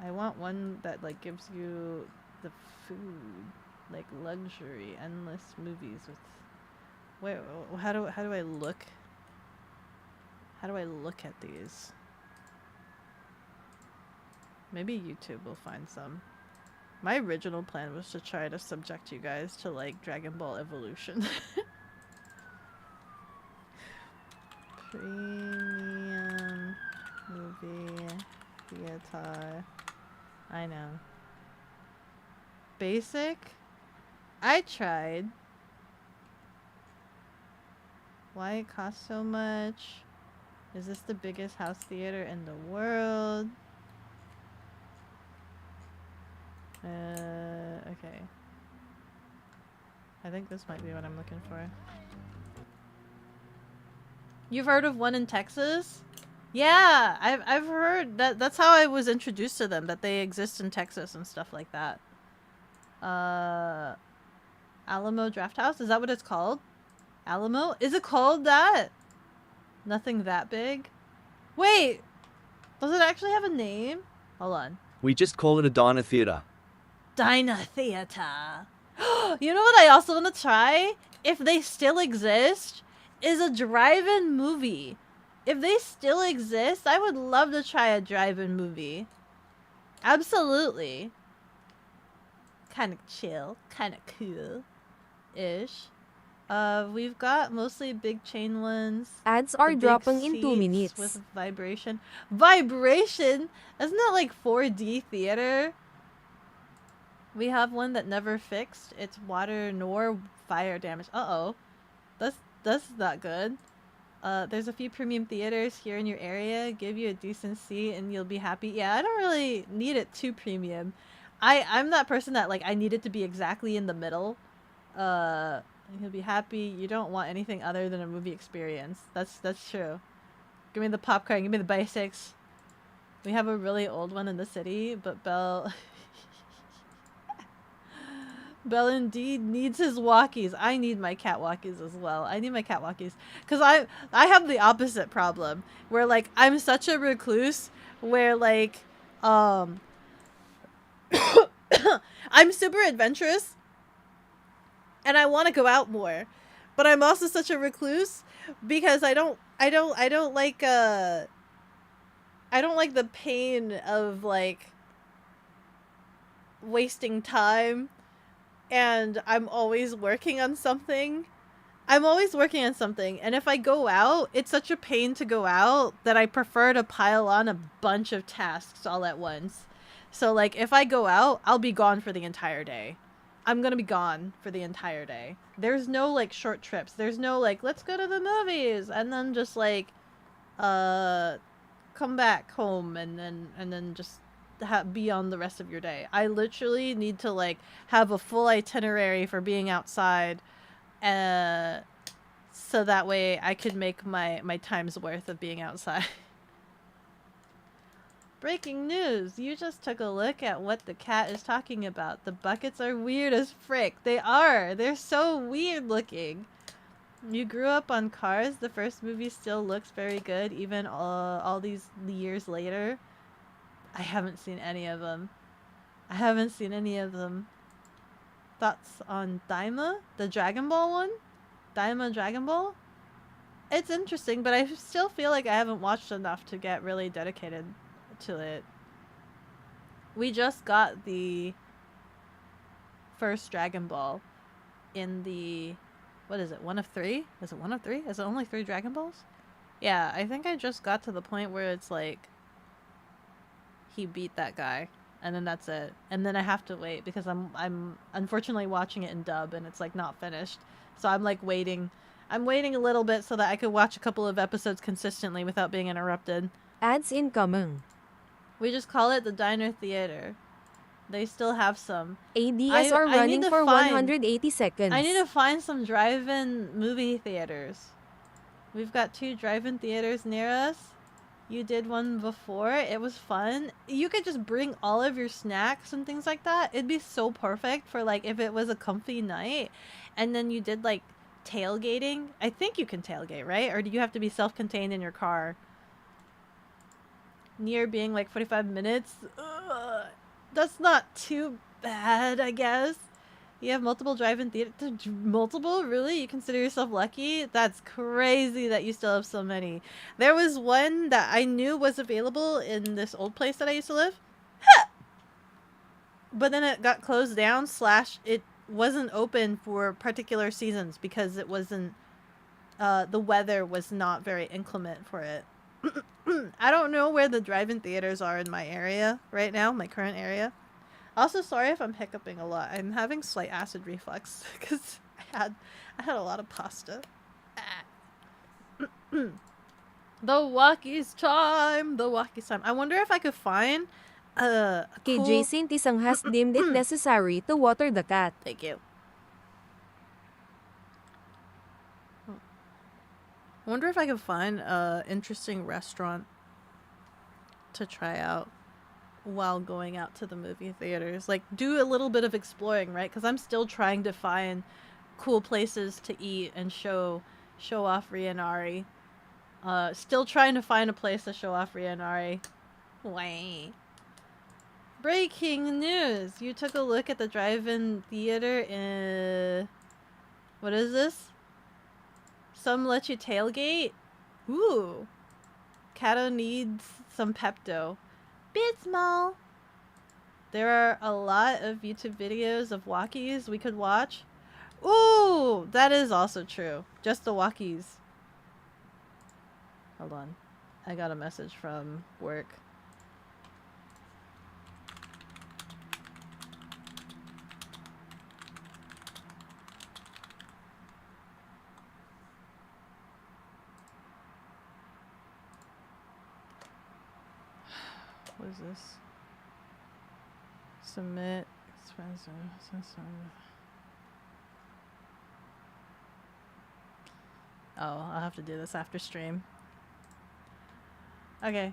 I want one that like gives you the food, like luxury, endless movies with. Wait, how do I look? How do I look at these? Maybe YouTube will find some. My original plan was to try to subject you guys to like Dragon Ball Evolution. Premium movie theater. I know. Basic? I tried. Why it costs so much? Is this the biggest house theater in the world? Okay. I think this might be what I'm looking for. You've heard of one in Texas? Yeah, I've heard that. That's how I was introduced to them, that they exist in Texas and stuff like that. Alamo Draft House? Is that what it's called? Alamo? Is it called that? Nothing that big? Wait! Does it actually have a name? Hold on. We just call it a diner theater. Diner Theater. You know what I also want to try? If they still exist, is a drive-in movie. If they still exist, I would love to try a drive-in movie. Absolutely. Kind of chill. Kind of cool-ish. We've got mostly big chain ones. Ads are The big dropping in 2 seats minutes. with vibration. Vibration? Isn't that like 4D theater? We have one that never fixed. It's water nor fire damage. Uh-oh. That's not good. There's a few premium theaters here in your area. Give you a decent seat and you'll be happy. Yeah, I don't really need it too premium. I'm that person that like I need it to be exactly in the middle. You'll be happy. You don't want anything other than a movie experience. That's true. Give me the popcorn. Give me the basics. We have a really old one in the city, but Belle Belle indeed needs his walkies. I need my cat walkies as well. I need my cat walkies because I have the opposite problem where like I'm such a recluse where like I'm super adventurous and I want to go out more, but I'm also such a recluse because I don't like I don't like the pain of like wasting time. And I'm always working on something. And if I go out, it's such a pain to go out that I prefer to pile on a bunch of tasks all at once. So, like, if I go out, I'll be gone for the entire day. I'm gonna be gone for the entire day. There's no, like, short trips. There's no, like, let's go to the movies, and then just, like, come back home, and then just be on the rest of your day. I literally need to like have a full itinerary for being outside so that way I could make my time's worth of being outside. Breaking news! You just took a look at what the cat is talking about. The buckets are weird as frick. They are! They're so weird looking. You grew up on Cars. The first movie still looks very good even all these years later. I haven't seen any of them. Thoughts on Daima? The Dragon Ball one? Daima Dragon Ball? It's interesting, but I still feel like I haven't watched enough to get really dedicated to it. We just got the first Dragon Ball in the... What is it? 1 of 3? Is it 1 of 3? Is it only 3 Dragon Balls? Yeah, I think I just got to the point where it's like... He beat that guy, and then that's it. And then I have to wait because I'm unfortunately watching it in dub and it's like not finished. So I'm like waiting. I'm waiting a little bit so that I could watch a couple of episodes consistently without being interrupted. Ads incoming. We just call it the Diner Theater. They still have some. ADS are running for 180 seconds. I need to find some drive-in movie theaters. We've got 2 drive-in theaters near us. You did one before. It was fun. You could just bring all of your snacks and things like that. It'd be so perfect for like if it was a comfy night and then you did like tailgating. I think you can tailgate, right? Or do you have to be self-contained in your car? Near being like 45 minutes. Ugh. That's not too bad, I guess. You have multiple drive-in theaters. Multiple? Really? You consider yourself lucky? That's crazy that you still have so many. There was one that I knew was available in this old place that I used to live. But then it got closed down / it wasn't open for particular seasons because it wasn't... the weather was not very inclement for it. I don't know where the drive-in theaters are in my area right now, my current area. Also, sorry if I'm hiccuping a lot. I'm having slight acid reflux because I had a lot of pasta. The walkies time. I wonder if I could find a KJ cool... Sintisang has deemed it necessary to water the cat. Thank you. I wonder if I could find a interesting restaurant to try out while going out to the movie theaters. Like, do a little bit of exploring, right? Because I'm still trying to find cool places to eat and show off Rianari. Still trying to find a place to show off Rianari. Wait. Breaking news! You took a look at the drive-in theater in... What is this? Some let you tailgate? Ooh. Kato needs some Pepto. Bit small. There are a lot of YouTube videos of walkies we could watch. Ooh, that is also true. Just the walkies. Hold on. I got a message from work. What is this? Submit. Expensive. Oh, I'll have to do this after stream. Okay.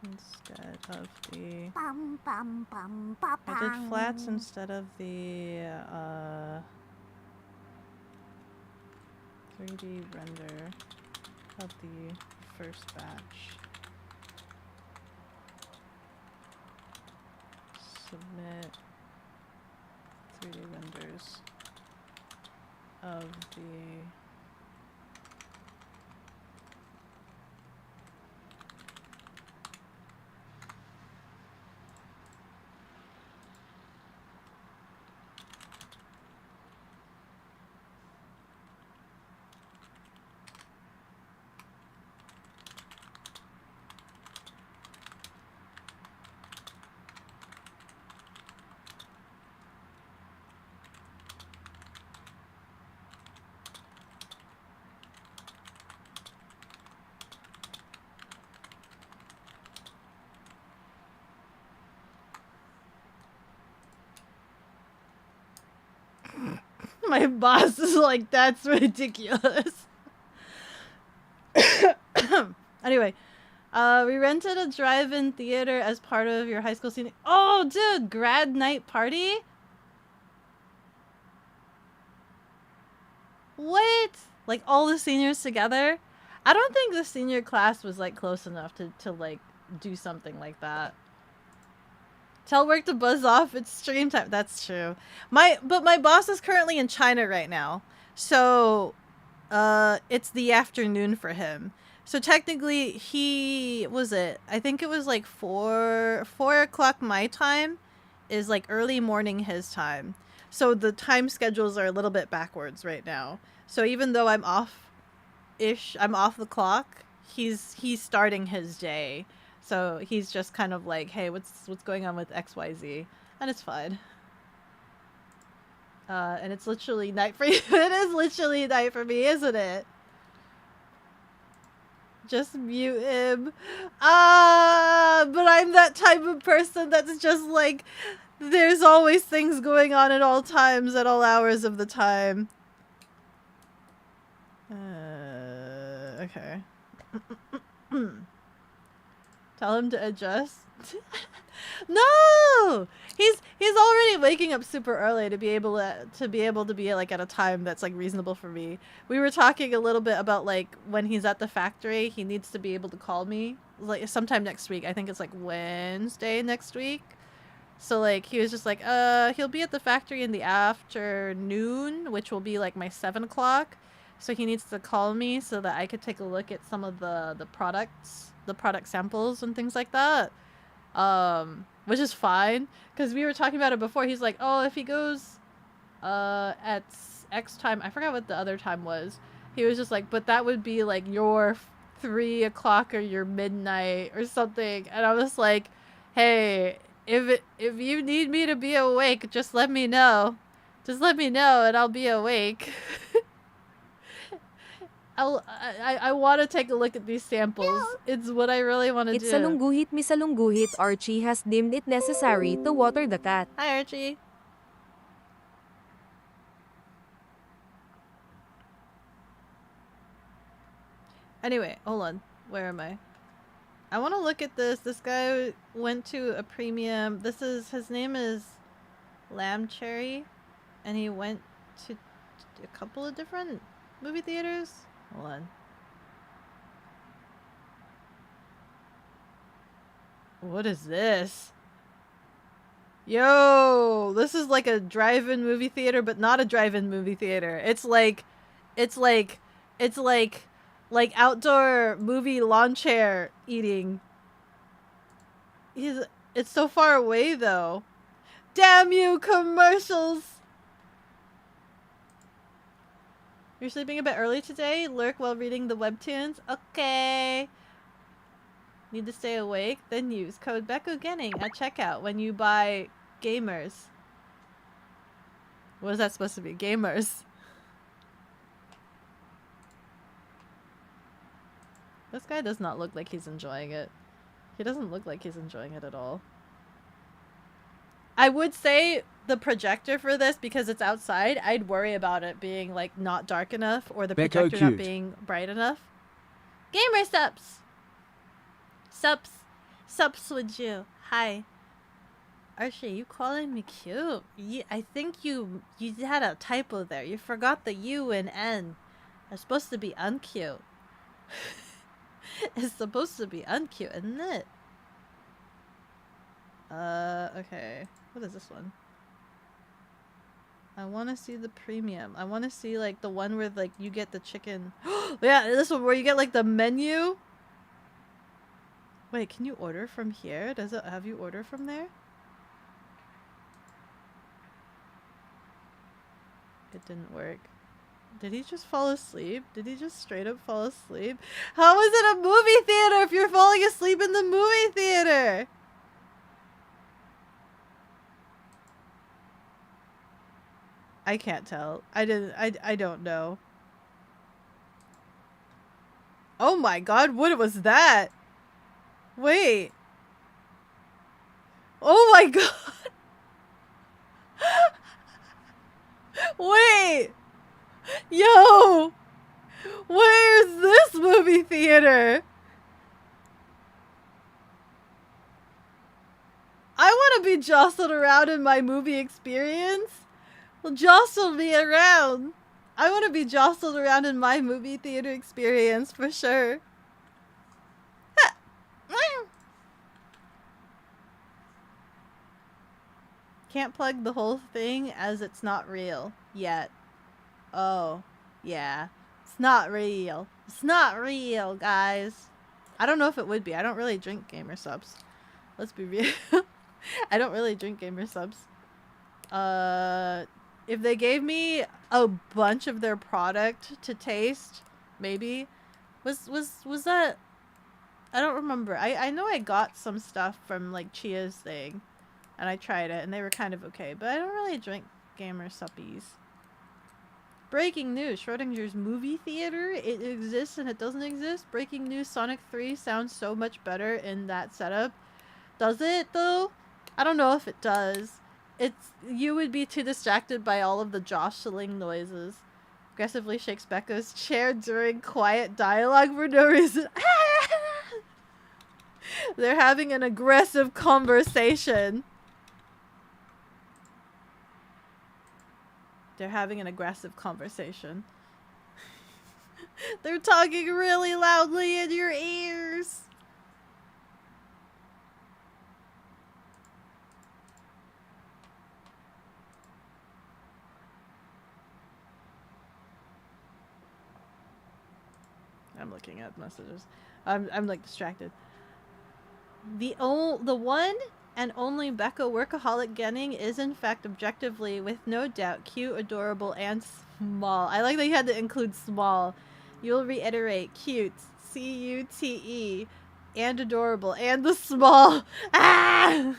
Instead of the... I did flats instead of the 3D render of the first batch. Submit 3D renders of the My boss is like, that's ridiculous. Anyway, we rented a drive-in theater as part of your high school scene. Oh, dude, grad night party? What? Like all the seniors together? I don't think the senior class was like close enough to like do something like that. Tell work to buzz off. It's stream time. That's true. But my boss is currently in China right now, so it's the afternoon for him. So technically, I think it was like 4 o'clock my time, is like early morning his time. So the time schedules are a little bit backwards right now. So even though I'm off the clock, he's starting his day. So he's just kind of like, hey, what's going on with XYZ? And it's fine. And it's literally night for you. It is literally night for me, isn't it? Just mute him. But I'm that type of person that's just like, there's always things going on at all times, at all hours of the time. Okay. Tell him to adjust. No, he's already waking up super early to be able to be like at a time that's like reasonable for me. We were talking a little bit about like when he's at the factory, he needs to be able to call me like sometime next week. I think it's like Wednesday next week. So like he was just like, he'll be at the factory in the afternoon, which will be like my 7 o'clock. So he needs to call me so that I could take a look at some of the products, the product samples and things like that. Which is fine, because we were talking about it before. He's like, oh, if he goes at X time, I forgot what the other time was. He was just like, but that would be like your 3 o'clock or your midnight or something. And I was like, hey, if you need me to be awake, just let me know. Just let me know and I'll be awake. I want to take a look at these samples. It's what I really want to do. It's salungguhit misalungguhit. Archie has deemed it necessary to water the cat. Hi, Archie. Anyway, hold on. Where am I? I want to look at this. This guy went to a premium. His name is Lamb Cherry, and he went to a couple of different movie theaters. Hold on. What is this? Yo, this is like a drive-in movie theater, but not a drive-in movie theater. It's like outdoor movie lawn chair eating. It's so far away though. Damn you, commercials! You're sleeping a bit early today? Lurk while reading the webtoons? Okay. Need to stay awake? Then use code bekogenning at checkout when you buy gamers. What is that supposed to be? Gamers. This guy does not look like he's enjoying it. He doesn't look like he's enjoying it at all. I would say the projector for this, because it's outside, I'd worry about it being like not dark enough or the Beko projector not cute. being bright enough. Gamer subs! Subs with you. Hi. Archie, you calling me cute? I think you had a typo there. You forgot the U and N. It's supposed to be uncute. It's supposed to be uncute, isn't it? Okay. What is this one? I want to see the premium. I want to see like the one where like you get the chicken. Yeah, this one where you get like the menu. Wait, can you order from here? Does it have you order from there? It didn't work. Did he just fall asleep? Did he just straight up fall asleep? How is it a movie theater if you're falling asleep in the movie theater? I can't tell. I don't know. Oh my god, what was that? Wait. Oh my god. Wait. Yo. Where's this movie theater? I want to be jostled around in my movie experience. Well, jostle me around. I want to be jostled around in my movie theater experience for sure. Can't plug the whole thing as it's not real yet. Oh, yeah. It's not real. It's not real, guys. I don't know if it would be. I don't really drink gamer subs. Let's be real. I don't really drink gamer subs. If they gave me a bunch of their product to taste, maybe. Was that... I don't remember. I know I got some stuff from like Chia's thing. And I tried it and they were kind of okay. But I don't really drink gamer suppies. Breaking news. Schrodinger's movie theater. It exists and it doesn't exist. Breaking news. Sonic 3 sounds so much better in that setup. Does it though? I don't know if it does. You would be too distracted by all of the jostling noises. Aggressively shakes Becca's chair during quiet dialogue for no reason. They're having an aggressive conversation. They're having an aggressive conversation. They're talking really loudly in your ears. I'm looking at messages. I'm like distracted. The one and only Becca workaholic Genning is in fact objectively, with no doubt, cute, adorable, and small. I like that you had to include small. You'll reiterate cute, C-U-T-E, and adorable, and the small. Ah!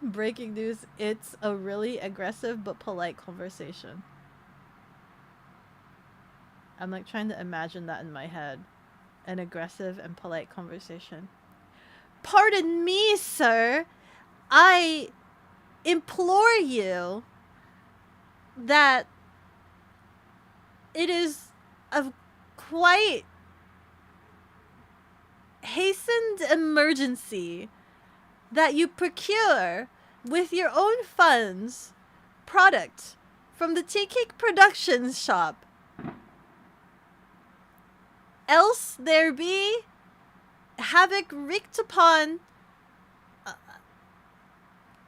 Breaking news, it's a really aggressive but polite conversation. I'm like trying to imagine that in my head. An aggressive and polite conversation. Pardon me, sir. I implore you that it is of quite hastened emergency that you procure with your own funds product from the Tea Cake Productions shop. Else there be havoc wreaked upon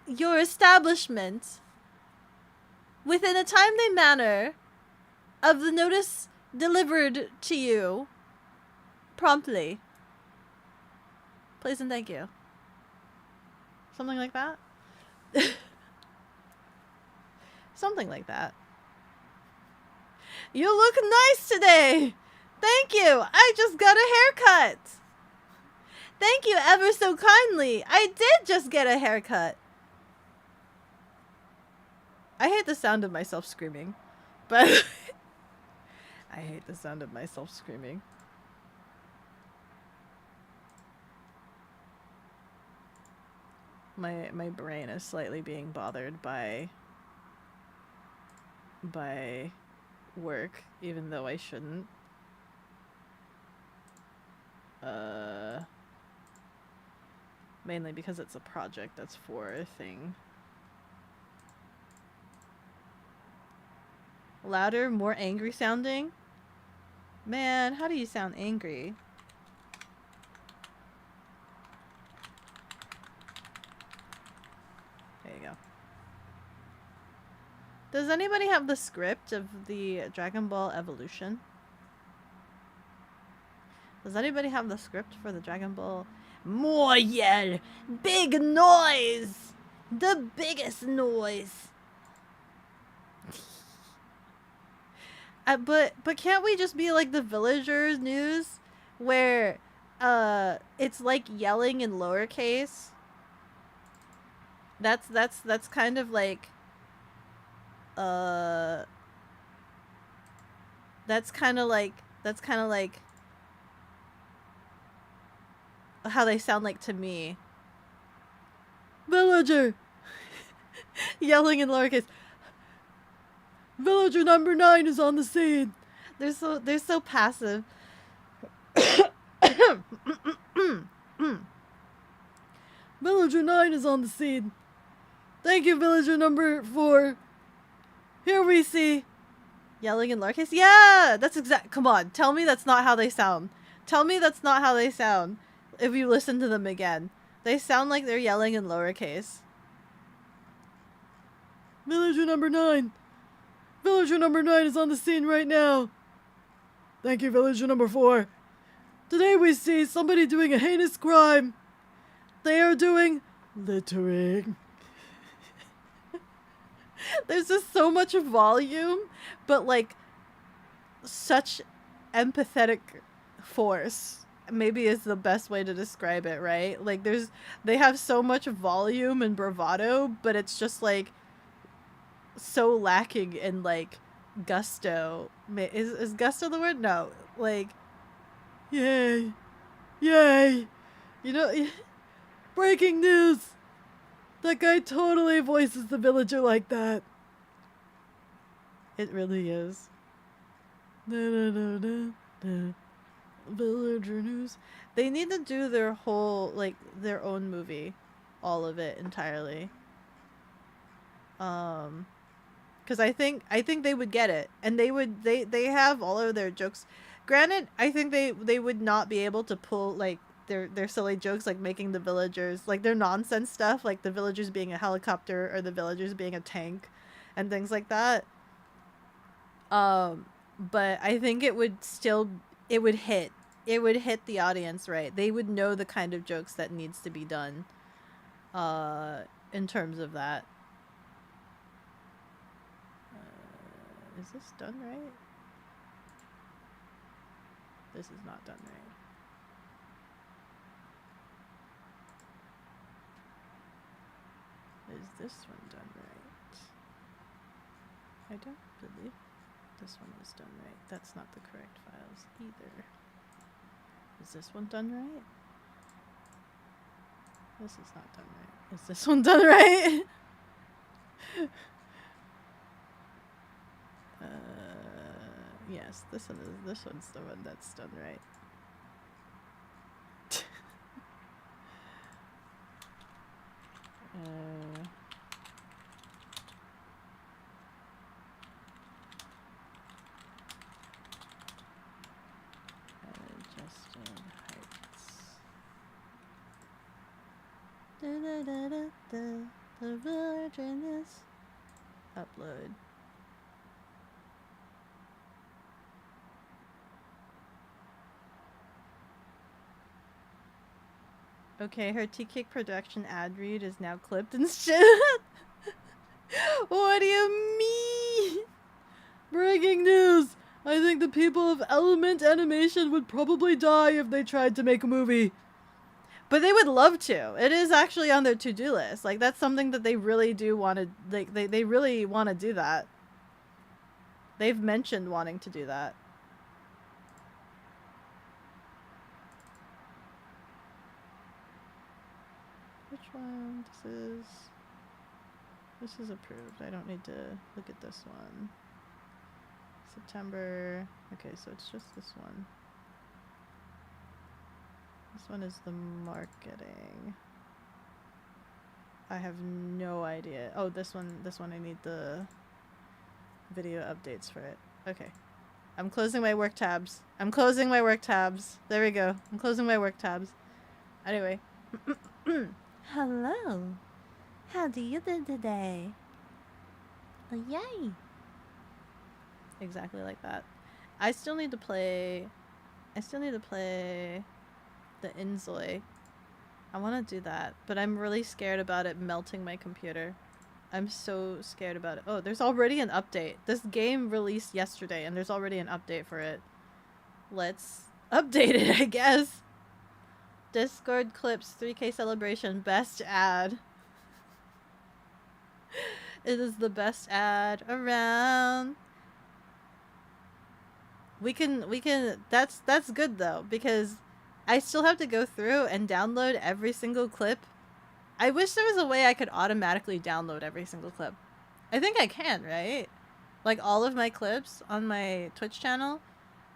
your establishment within a timely manner of the notice delivered to you promptly. Please and thank you. Something like that? Something like that. You look nice today! Thank you! I just got a haircut! Thank you ever so kindly. I did just get a haircut. I hate the sound of myself screaming. But I hate the sound of myself screaming. My brain is slightly being bothered by work, even though I shouldn't. Mainly because it's a project that's for a thing. Louder, more angry sounding? Man, how do you sound angry? There you go. Does anybody have the script of the Dragon Ball Evolution? Does anybody have the script for the Dragon Ball? More yell! Big noise! The biggest noise! But can't we just be like the villagers news? Where, it's like yelling in lowercase? That's kind of like, that's kind of like how they sound like to me. Villager! Yelling in lowercase. Villager number 9 is on the scene. They're so passive. Villager 9 is on the scene. Thank you, villager number 4. Here we see. Yelling in lowercase? Yeah! That's exact. Come on. Tell me that's not how they sound. Tell me that's not how they sound. If you listen to them again. They sound like they're yelling in lowercase. Villager number 9. Villager number 9 is on the scene right now. Thank you, villager number 4. Today we see somebody doing a heinous crime. They are doing littering. There's just so much volume, but like such empathetic force. Maybe is the best way to describe it, right? Like they have so much volume and bravado, but it's just like so lacking in like gusto. Is gusto the word? No. Like, yay. Yay. You know, breaking news. That guy totally voices the villager like that. It really is. Villager news. They need to do their whole, like, their own movie. All of it entirely. Because I think they would get it. And they have all of their jokes. Granted, I think they would not be able to pull, like, their silly jokes, like making the villagers, like their nonsense stuff, like the villagers being a helicopter or the villagers being a tank and things like that. But I think it would hit the audience right. They would know the kind of jokes that needs to be done in terms of that. Is this done right? This is not done right. Is this one done right? I don't believe this one was done right. That's not the correct files either. Is this one done right? This is not done right. Is this one done right? Yes, this one's the one that's done right. Adjusted heights. The villager upload. Okay, her Tea-Cake production ad read is now clipped and shit. What do you mean? Breaking news! I think the people of Element Animation would probably die if they tried to make a movie. But they would love to. It is actually on their to-do list. Like, that's something that they really do want to, like, they really want to do that. They've mentioned wanting to do that. Which one? This is approved. I don't need to look at this one. September. Okay, so it's just this one. This one is the marketing. I have no idea. Oh, this one I need the video updates for it. Okay. I'm closing my work tabs. I'm closing my work tabs. There we go. I'm closing my work tabs. Anyway. Hello. How do you do today? Oh, yay. Exactly like that. I still need to play the Inzoi. I want to do that, but I'm really scared about it melting my computer. I'm so scared about it. Oh, there's already an update. This game released yesterday, and there's already an update for it. Let's update it, I guess. Discord clips 3K celebration best ad. It is the best ad around. We can that's good though, because I still have to go through and download every single clip. I wish there was a way I could automatically download every single clip. I think I can, right? Like all of my clips on my Twitch channel,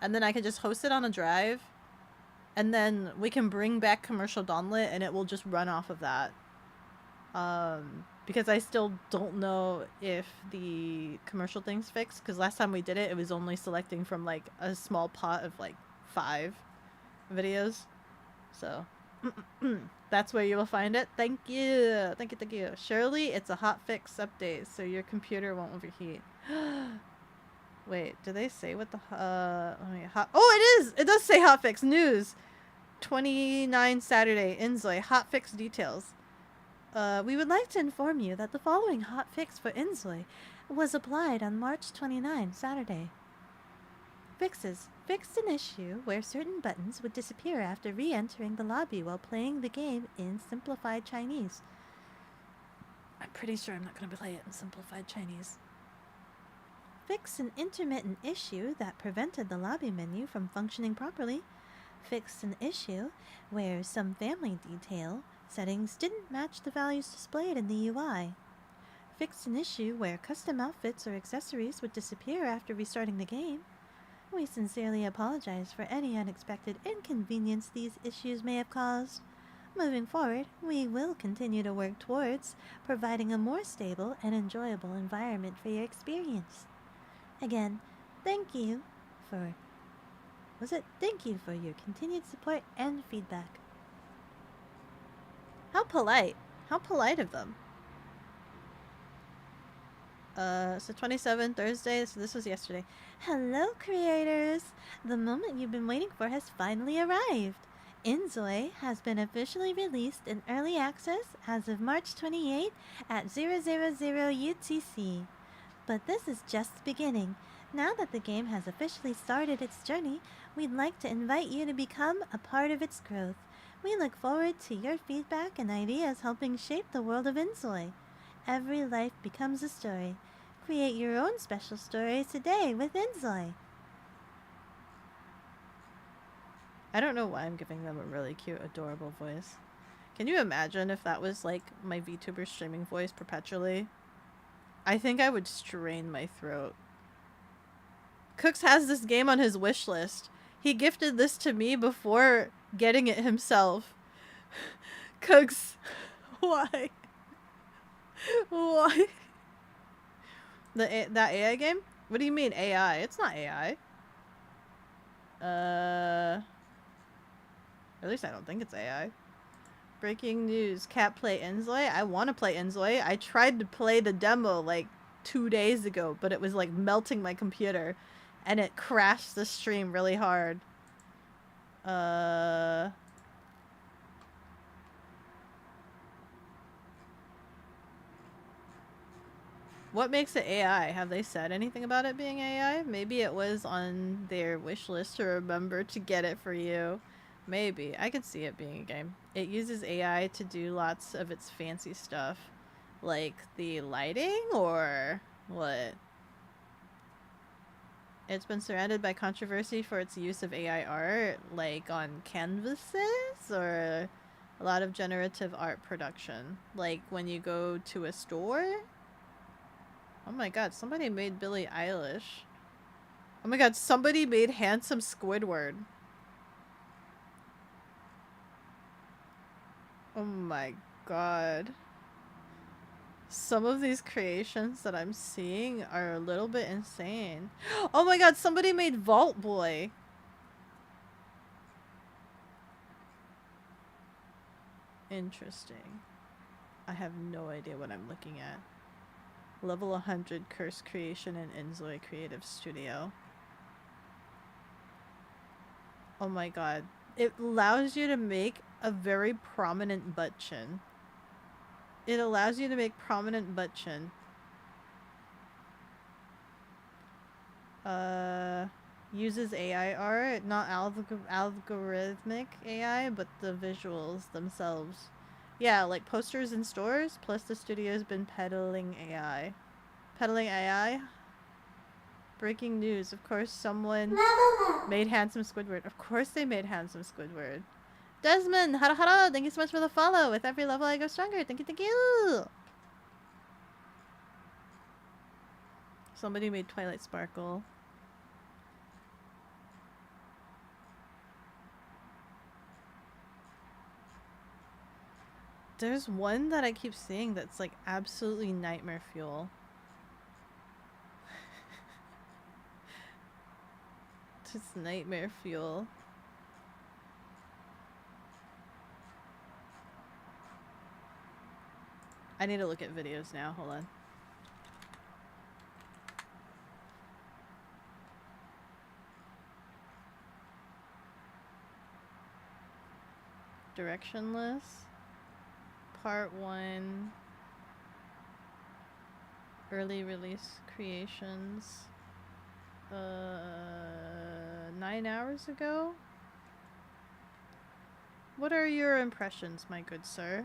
and then I can just host it on a drive, and then we can bring back commercial download and it will just run off of that. Because I still don't know if the commercial thing's fixed, because last time we did it, it was only selecting from like a small pot of like 5 videos. So that's where you will find it. Thank you. Thank you, thank you. Surely it's a hotfix update so your computer won't overheat. Wait, do they say what the oh, it is! It does say hotfix news. 29 Saturday, Inzoi, hotfix details. We would like to inform you that the following hotfix for Inzoi was applied on March 29, Saturday. Fixes. Fixed an issue where certain buttons would disappear after re-entering the lobby while playing the game in simplified Chinese. I'm pretty sure I'm not going to play it in simplified Chinese. Fixed an intermittent issue that prevented the lobby menu from functioning properly. Fixed an issue where some family detail settings didn't match the values displayed in the UI. Fixed an issue where custom outfits or accessories would disappear after restarting the game. We sincerely apologize for any unexpected inconvenience these issues may have caused. Moving forward, we will continue to work towards providing a more stable and enjoyable environment for your experience. Again, thank you for your continued support and feedback. How polite. How polite of them. So 27, Thursday, so this was yesterday. Hello, creators! The moment you've been waiting for has finally arrived. Inzoi has been officially released in early access as of March 28 at 000 UTC. But this is just the beginning. Now that the game has officially started its journey, we'd like to invite you to become a part of its growth. We look forward to your feedback and ideas helping shape the world of Inzoi. Every life becomes a story. Create your own special stories today with Inzoi. I don't know why I'm giving them a really cute, adorable voice. Can you imagine if that was like my Vtuber streaming voice perpetually? I think I would strain my throat. Cooks has this game on his wish list. He gifted this to me before getting it himself. Cooks, why? Why? That AI game? What do you mean AI? It's not AI. At least I don't think it's AI. Breaking news. Cat play Inzoi? I want to play Inzoi. I tried to play the demo like 2 days ago, but it was like melting my computer. And it crashed the stream really hard. What makes it AI? Have they said anything about it being AI? Maybe it was on their wish list to remember to get it for you. Maybe. I could see it being a game. It uses AI to do lots of its fancy stuff. Like the lighting or what? It's been surrounded by controversy for its use of AI art, like on canvases or a lot of generative art production. Like when you go to a store. Oh my god, somebody made Billie Eilish. Oh my god, somebody made handsome Squidward. Oh my god. Some of these creations that I'm seeing are a little bit insane. Oh my god, somebody made Vault Boy. Interesting. I have no idea what I'm looking at. Level 100 Curse Creation in Inzoi Creative Studio. Oh my god. It allows you to make a very prominent butt chin. It allows you to make prominent butt chin. Uses AI art, not algorithmic AI, but the visuals themselves. Yeah, like posters in stores, plus the studio's been peddling AI. Peddling AI? Breaking news. Of course someone made handsome Squidward. Of course they made handsome Squidward. Desmond, hara hara, thank you so much for the follow. With every level I go stronger. Thank you, thank you. Somebody made Twilight Sparkle. There's one that I keep seeing that's like absolutely nightmare fuel. Just nightmare fuel. I need to look at videos now. Hold on. Directionless. Part 1. Early release creations. 9 hours ago? What are your impressions, my good sir?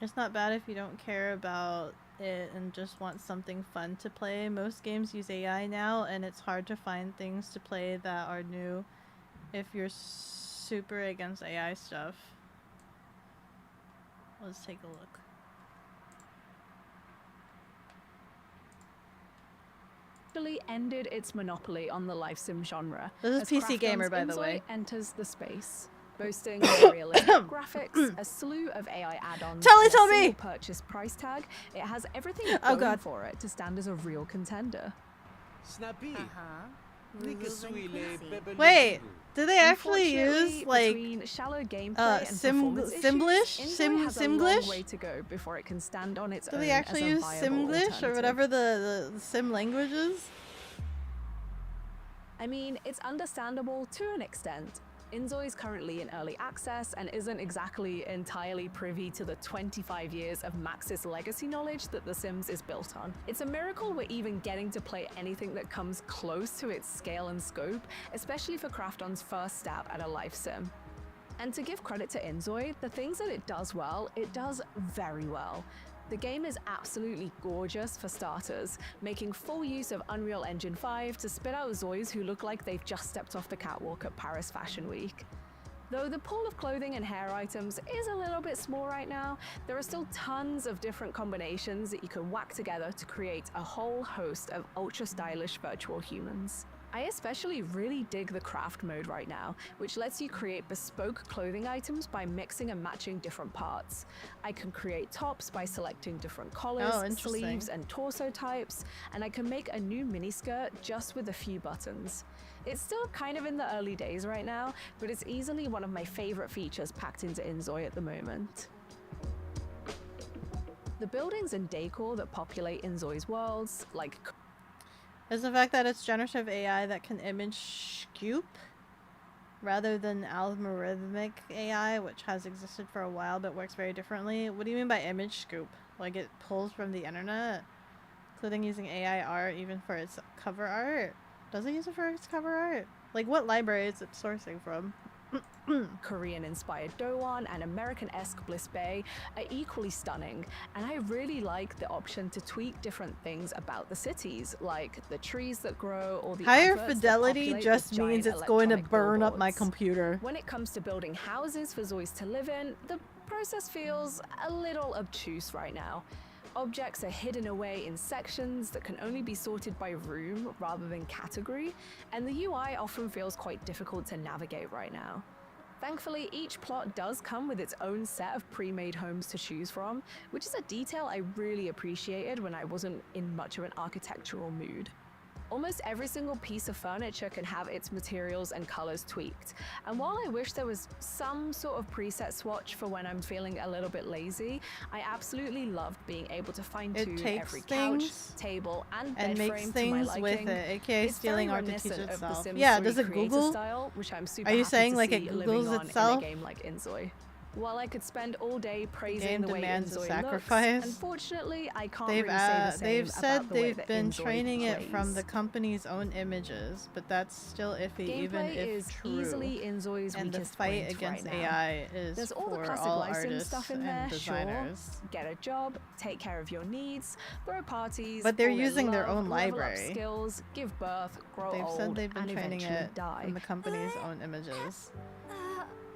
It's not bad if you don't care about it and just want something fun to play. Most games use AI now, and it's hard to find things to play that are new if you're super against AI stuff. Let's take a look. Ended its monopoly on the life sim genre. This is as PC Gamer, Krafton's by the Inzoi way. enters the space, boasting more realistic graphics, a slew of AI add-ons, Tell and a me! single purchase price tag. It has everything going for it to stand as a real contender. Snappy. Wait, do they actually use Unfortunately, like between shallow gameplay and performance issues, Simglish? Inzoi has a long Simglish? way to go before it can stand on its Do own they actually as a use viable Simglish or alternative. whatever the sim language is? I mean, it's understandable to an extent. Inzoi is currently in early access and isn't exactly entirely privy to the 25 years of Maxis legacy knowledge that The Sims is built on. It's a miracle we're even getting to play anything that comes close to its scale and scope, especially for Krafton's first stab at a life sim. And to give credit to Inzoi, the things that it does well, it does very well. The game is absolutely gorgeous for starters, making full use of Unreal Engine 5 to spit out Zois who look like they've just stepped off the catwalk at Paris Fashion Week. Though the pool of clothing and hair items is a little bit small right now, there are still tons of different combinations that you can whack together to create a whole host of ultra stylish virtual humans. I especially really dig the craft mode right now, which lets you create bespoke clothing items by mixing and matching different parts. I can create tops by selecting different collars, sleeves, and torso types, and I can make a new miniskirt just with a few buttons. It's still kind of in the early days right now, but it's easily one of my favorite features packed into Inzoi at the moment. The buildings and decor that populate Inzoi's worlds, like Is the fact that it's generative AI that can image scoop rather than algorithmic AI, which has existed for a while but works very differently. What do you mean by image scoop? Like it pulls from the internet, including using AI art even for its cover art? Does it use it for its cover art? Like what library is it sourcing from? Korean-inspired Dowan and American-esque Bliss Bay are equally stunning, and I really like the option to tweak different things about the cities, like the trees that grow or the Higher adverts that fidelity populate just with means giant it's going to electronic burn up my billboards. computer. When it comes to building houses for Zoys to live in, the process feels a little obtuse right now. Objects are hidden away in sections that can only be sorted by room rather than category, and the UI often feels quite difficult to navigate right now. Thankfully, each plot does come with its own set of pre-made homes to choose from, which is a detail I really appreciated when I wasn't in much of an architectural mood. Almost every single piece of furniture can have its materials and colors tweaked, and while I wish there was some sort of preset swatch for when I'm feeling a little bit lazy, I absolutely loved being able to fine-tune every couch, table, and bed makes frame things to my with liking. it, aka It's stealing very art to teach reminiscent of the itself. Sims Yeah, 3 does it creator Google? style, which I'm super Are you happy saying to like it see Googles living on itself? in a game like Inzoi. While I could spend all day praising game the way demands a Inzoi sacrifice. looks, unfortunately, I can't They've really say the same they've about said the way they've that been Inzoi training it from plays. the company's own images, but that's still iffy, even Gameplay if is true. easily Inzoi's And the weakest fight point against right now. AI is There's all the for classic all license artists stuff in and there, designers. sure. Get a job, take care of your needs, throw parties, But they're fall in using their love, own level up library. skills, give birth, grow They've old, said they've been and training eventually it die. from the company's own images.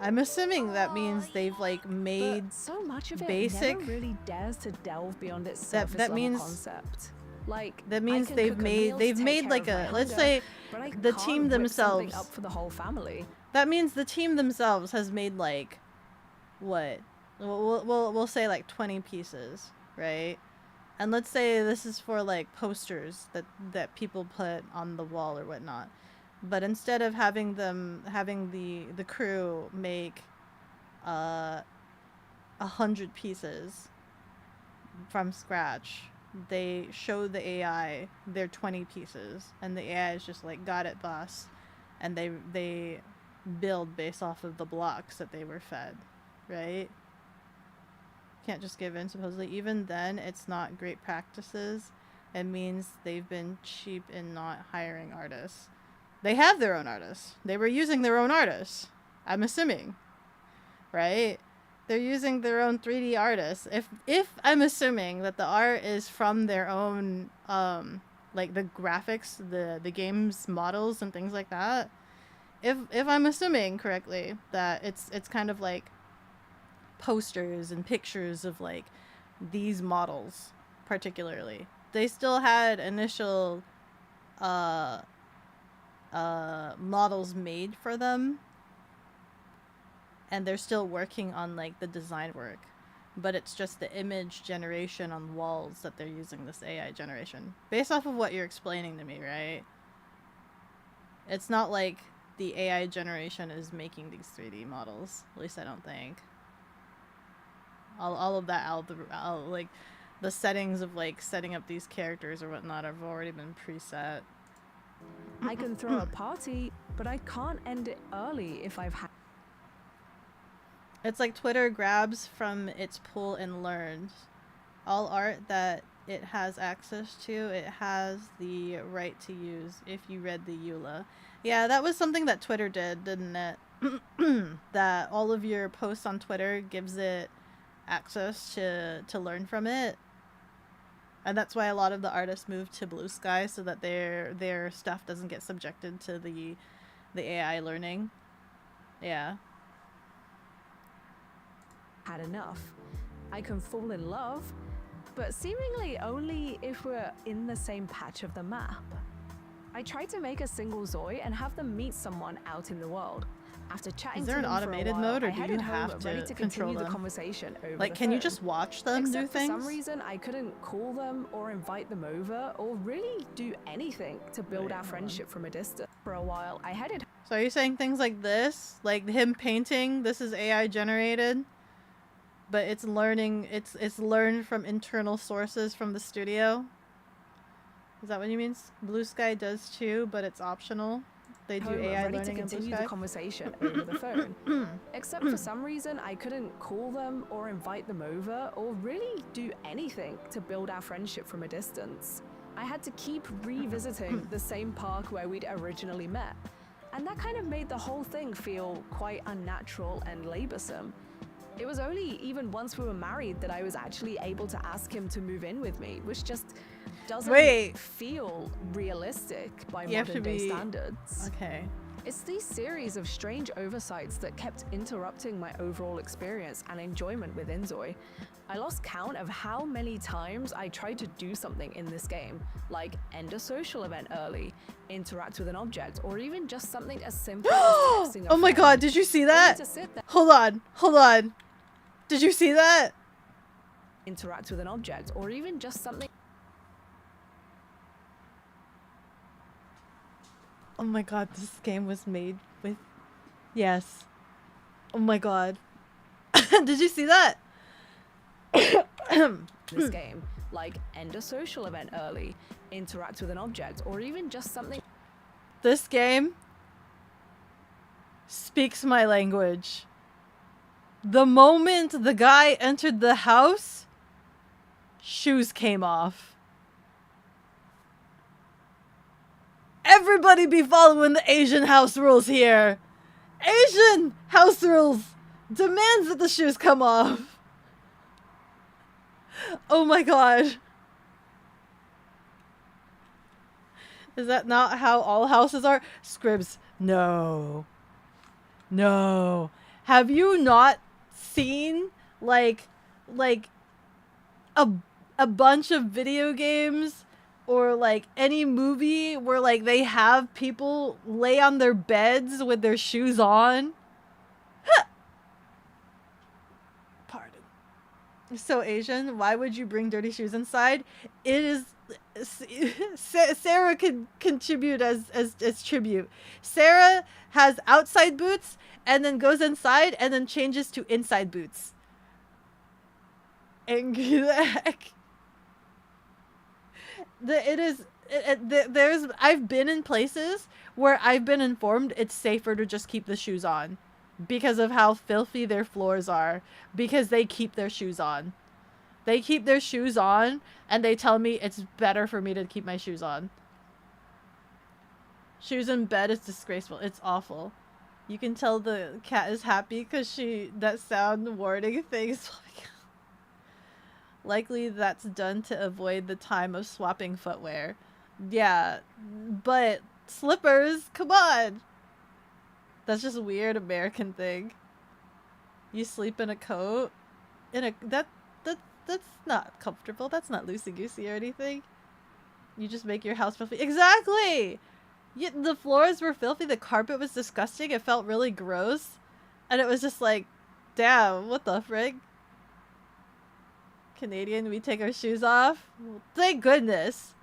I'm assuming that means they've like made But so much of it basic. never really dares to delve beyond its That- surface that level means- concept. Like That I means can they've cook a made meal to take like care of a my let's hunger, say but I the can't team whip something themselves. up for the whole family. That means the team themselves has made like what? We'll say like 20 pieces, right? And let's say this is for like posters that people put on the wall or whatnot. But instead of having the crew make 100 pieces from scratch, they show the AI their 20 pieces, and the AI is just like, got it, boss, and they build based off of the blocks that they were fed, right? Can't just give in. Supposedly, even then, it's not great practices. It means they've been cheap in not hiring artists. They have their own artists. They were using their own artists, I'm assuming, right? They're using their own 3D artists. If I'm assuming that the art is from their own, like the graphics, the game's models and things like that. If I'm assuming correctly that it's kind of like posters and pictures of like these models particularly, they still had initial models made for them, and they're still working on like the design work, but it's just the image generation on walls that they're using this AI generation based off of what you're explaining to me, right? It's not like the AI generation is making these 3D models, at least I don't think. All of that like the settings of like setting up these characters or whatnot have already been preset. I can throw a party, but I can't end it early if I've had. It's like Twitter grabs from its pool and learns. All art that it has access to, it has the right to use if you read the EULA. Yeah, that was something that Twitter did, didn't it? That all of your posts on Twitter gives it access to learn from it. And that's why a lot of the artists moved to Blue Sky, so that their stuff doesn't get subjected to the AI learning. Yeah. Had enough. I can fall in love, but seemingly only if we're in the same patch of the map. I tried to make a single Zoe and have them meet someone out in the world. After chatting Is there to an them for a automated while, mode, or I do you headed home have ready to to control continue the them? conversation over Like, the can you phone. just watch them do Except for things? some reason, I couldn't call them or invite them over or really do anything to build Wait, our hold on. friendship from a distance. For a while, I headed So are you saying things like this? Like him painting, this is AI generated? But it's learning, it's learned from internal sources from the studio? Is that what you mean? Blue Sky does too, but it's optional. They do home AI and ready to learning in continue the Skype? conversation over the phone. Except for some reason, I couldn't call them or invite them over or really do anything to build our friendship from a distance. I had to keep revisiting the same park where we'd originally met. And that kind of made the whole thing feel quite unnatural and laborsome. It was only even once we were married that I was actually able to ask him to move in with me, which just doesn't feel realistic by modern day standards. Okay. It's these series of strange oversights that kept interrupting my overall experience and enjoyment with Inzoi. I lost count of how many times I tried to do something in this game, like end a social event early, interact with an object, or even just something as simple as texting a Oh my friend. god, did you see that? To sit there, Hold on. Did you see that? interact with an object, or even just something. Oh my god, this game was made with... Yes. Oh my god. Did you see that? This game, like end a social event early, interact with an object, or even just something. This game speaks my language. The moment the guy entered the house, shoes came off. Everybody be following the Asian house rules here. Asian house rules demands that the shoes come off. Oh my god. Is that not how all houses are? Scribs, no. No. Have you not seen like a bunch of video games or like any movie where like they have people lay on their beds with their shoes on? Pardon. So Asian, why would you bring dirty shoes inside? It is Sarah could contribute as tribute. Sarah has outside boots and then goes inside and then changes to inside boots. Angry the heck. There's I've been in places where I've been informed it's safer to just keep the shoes on because of how filthy their floors are, because they keep their shoes on. They keep their shoes on and they tell me it's better for me to keep my shoes on. Shoes in bed is disgraceful. It's awful. You can tell the cat is happy because that sound warning thing is likely that's done to avoid the time of swapping footwear. Yeah, but slippers, come on. That's just a weird American thing. You sleep in a coat? That's not comfortable. That's not loosey-goosey or anything. You just make your house filthy. Exactly! The floors were filthy. The carpet was disgusting. It felt really gross. And it was just like, damn, what the frick? Canadian, we take our shoes off? Well, thank goodness.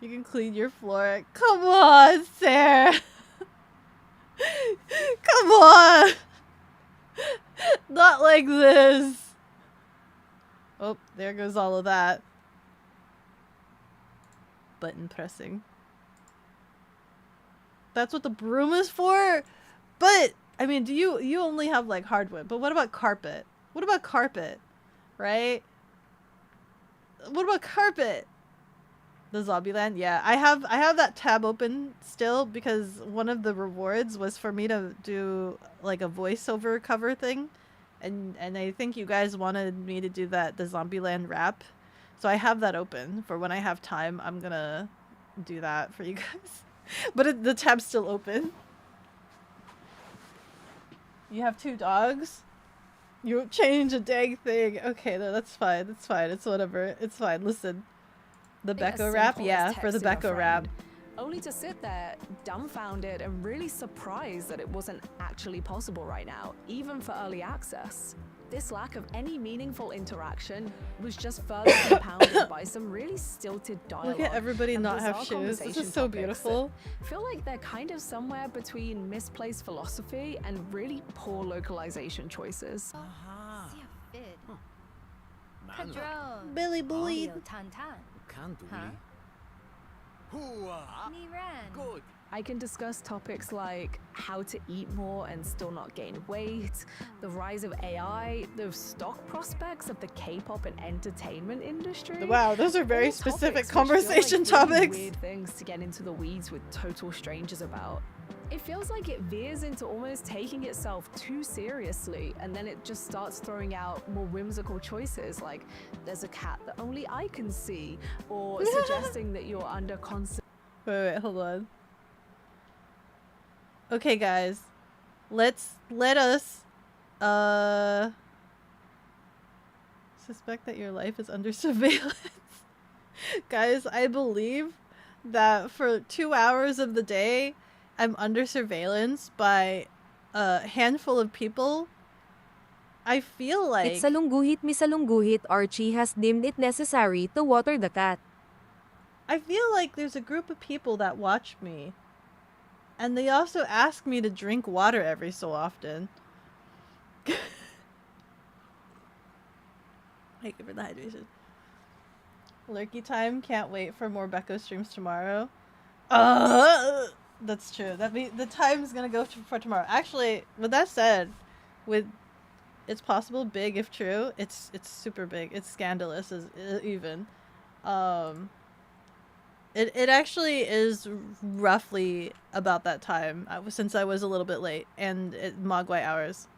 You can clean your floor. Come on, Sarah. Come on. Not like this. Oh, there goes all of that. Button pressing. That's what the broom is for? But, I mean, you only have like hardwood, but what about carpet? What about carpet? Right? What about carpet? The Zombieland? Yeah, I have that tab open still because one of the rewards was for me to do like a voiceover cover thing. And I think you guys wanted me to do the Zombieland rap. So I have that open for when I have time. I'm gonna do that for you guys. But the tab's still open. You have 2 dogs? You change a dang thing. Okay, no, that's fine. That's fine. It's whatever. It's fine. Listen. The Beko rap? Yeah, for the Beko rap. Only to sit there dumbfounded and really surprised that it wasn't actually possible right now, even for early access. This lack of any meaningful interaction was just further compounded by some really stilted dialogue. Look at everybody and not have bizarre shoes. This conversation is so topics beautiful. that feel like they're kind of somewhere between misplaced philosophy and really poor localization choices. Billy Boy. Can't do it. Hooah! Good. I can discuss topics like how to eat more and still not gain weight, the rise of AI, the stock prospects of the K-pop and entertainment industry. Wow, those are very All specific topics which feel conversation like really topics. weird things to get into the weeds with total strangers about. It feels like it veers into almost taking itself too seriously, and then it just starts throwing out more whimsical choices like there's a cat that only I can see, or suggesting that you're under constant. Wait, hold on. Okay, guys. Let us suspect that your life is under surveillance. Guys, I believe that for 2 hours of the day, I'm under surveillance by a handful of people. I feel like It's salungguhit misalungguhit Archie has deemed it necessary to water the cat. I feel like there's a group of people that watch me. And they also ask me to drink water every so often. Thank you for the hydration. Lurky time. Can't wait for more Beko streams tomorrow. That's true. The time is gonna go for tomorrow. Actually, with that said, with it's possible, big if true. It's super big. It's scandalous as even. It actually is roughly about that time, since I was a little bit late, and Mogwai hours.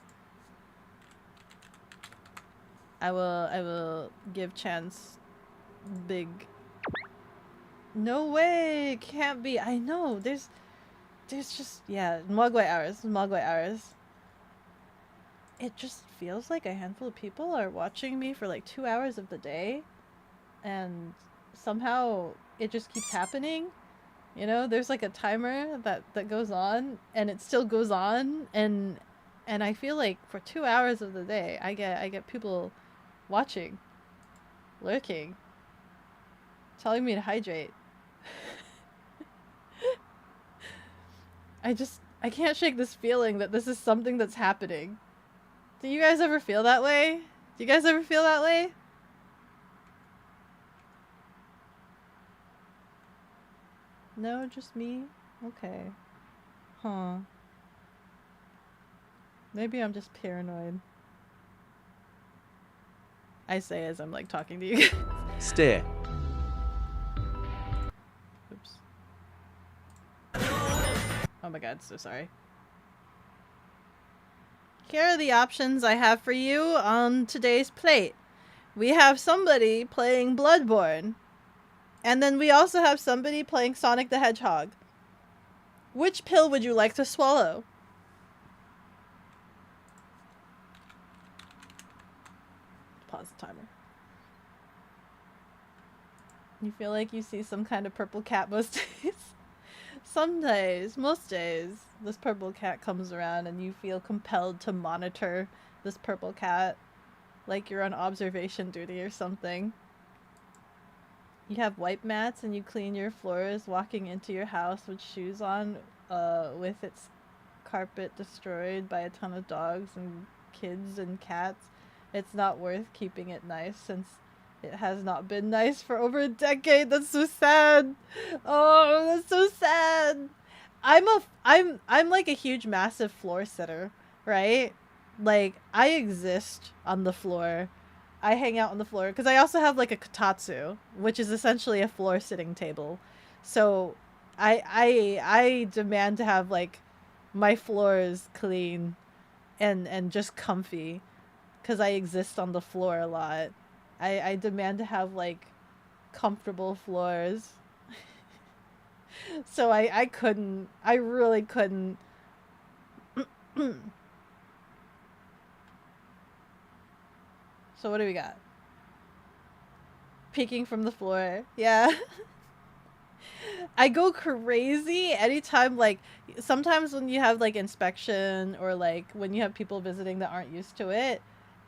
I will give chance big. No way, can't be. I know, there's just, yeah, Mogwai hours. It just feels like a handful of people are watching me for like 2 hours of the day, and somehow it just keeps happening. You know, there's like a timer that goes on, and it still goes on, and I feel like for 2 hours of the day I get people watching, lurking, telling me to hydrate. I can't shake this feeling that this is something that's happening. Do you guys ever feel that way? Do you guys ever feel that way? No, just me? Okay. Huh. Maybe I'm just paranoid. I say as I'm like talking to you guys. Stare. Oops. Oh my god, so sorry. Here are the options I have for you on today's plate. We have somebody playing Bloodborne. And then we also have somebody playing Sonic the Hedgehog. Which pill would you like to swallow? Pause the timer. You feel like you see some kind of purple cat most days? Some days, most days, this purple cat comes around and you feel compelled to monitor this purple cat like you're on observation duty or something. You have wipe mats and you clean your floors walking into your house with shoes on, with its carpet destroyed by a ton of dogs and kids and cats. It's not worth keeping it nice since it has not been nice for over a decade. That's so sad. Oh, that's so sad. I'm like a huge massive floor sitter, right? Like I exist on the floor. I hang out on the floor because I also have like a kotatsu, which is essentially a floor sitting table. So I demand to have like my floors clean and just comfy because I exist on the floor a lot. I demand to have like comfortable floors. So I really couldn't. So what do we got? Peeking from the floor. Yeah. I go crazy anytime, like, sometimes when you have, like, inspection or, like, when you have people visiting that aren't used to it,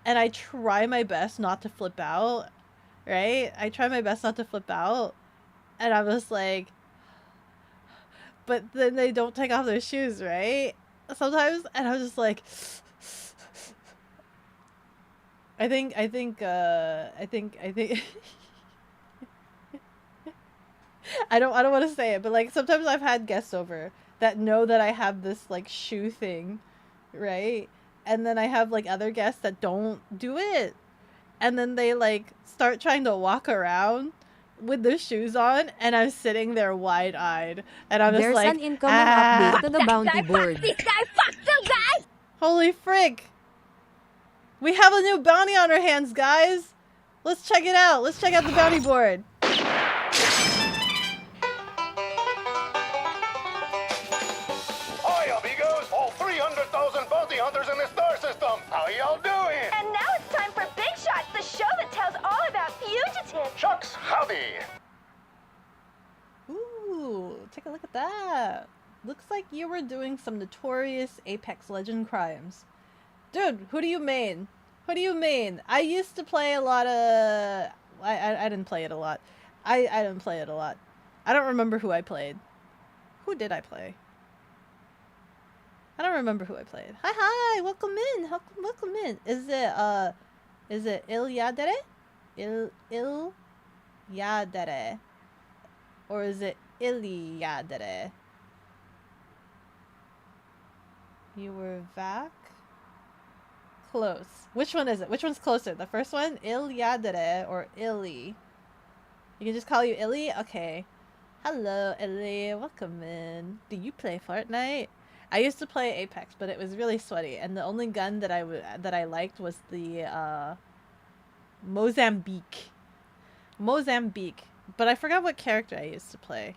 and I try my best not to flip out, right? I try my best not to flip out, and I was like, but then they don't take off their shoes, right? Sometimes, and I was just like, I think I don't want to say it, but like sometimes I've had guests over that know that I have this like shoe thing, right? And then I have like other guests that don't do it. And then they like start trying to walk around with their shoes on, and I'm sitting there wide-eyed, and I'm just There's like, an incoming update to the bounty board. holy frick! We have a new bounty on our hands, guys! Let's check it out. Let's check out the bounty board. Hi, amigos! All 300,000 bounty hunters in the star system! How y'all doing? And now it's time for Big Shot, the show that tells all about fugitives. Shucks, howdy! Ooh, take a look at that. Looks like you were doing some notorious Apex Legend crimes. Dude, who do you main? Who do you main? I used to play a lot of... I didn't play it a lot. I didn't play it a lot. I don't remember who I played. Who did I play? I don't remember who I played. Hi, welcome in. Welcome in. Is it Ilyadere? Ilyadere. Or is it Iliadere? You were back? Close. Which one is it? Which one's closer? The first one? Ilyadere or Illy? You can just call you Illy? Okay. Hello, Illy. Welcome in. Do you play Fortnite? I used to play Apex, but it was really sweaty, and the only gun that I liked was the Mozambique. But I forgot what character I used to play.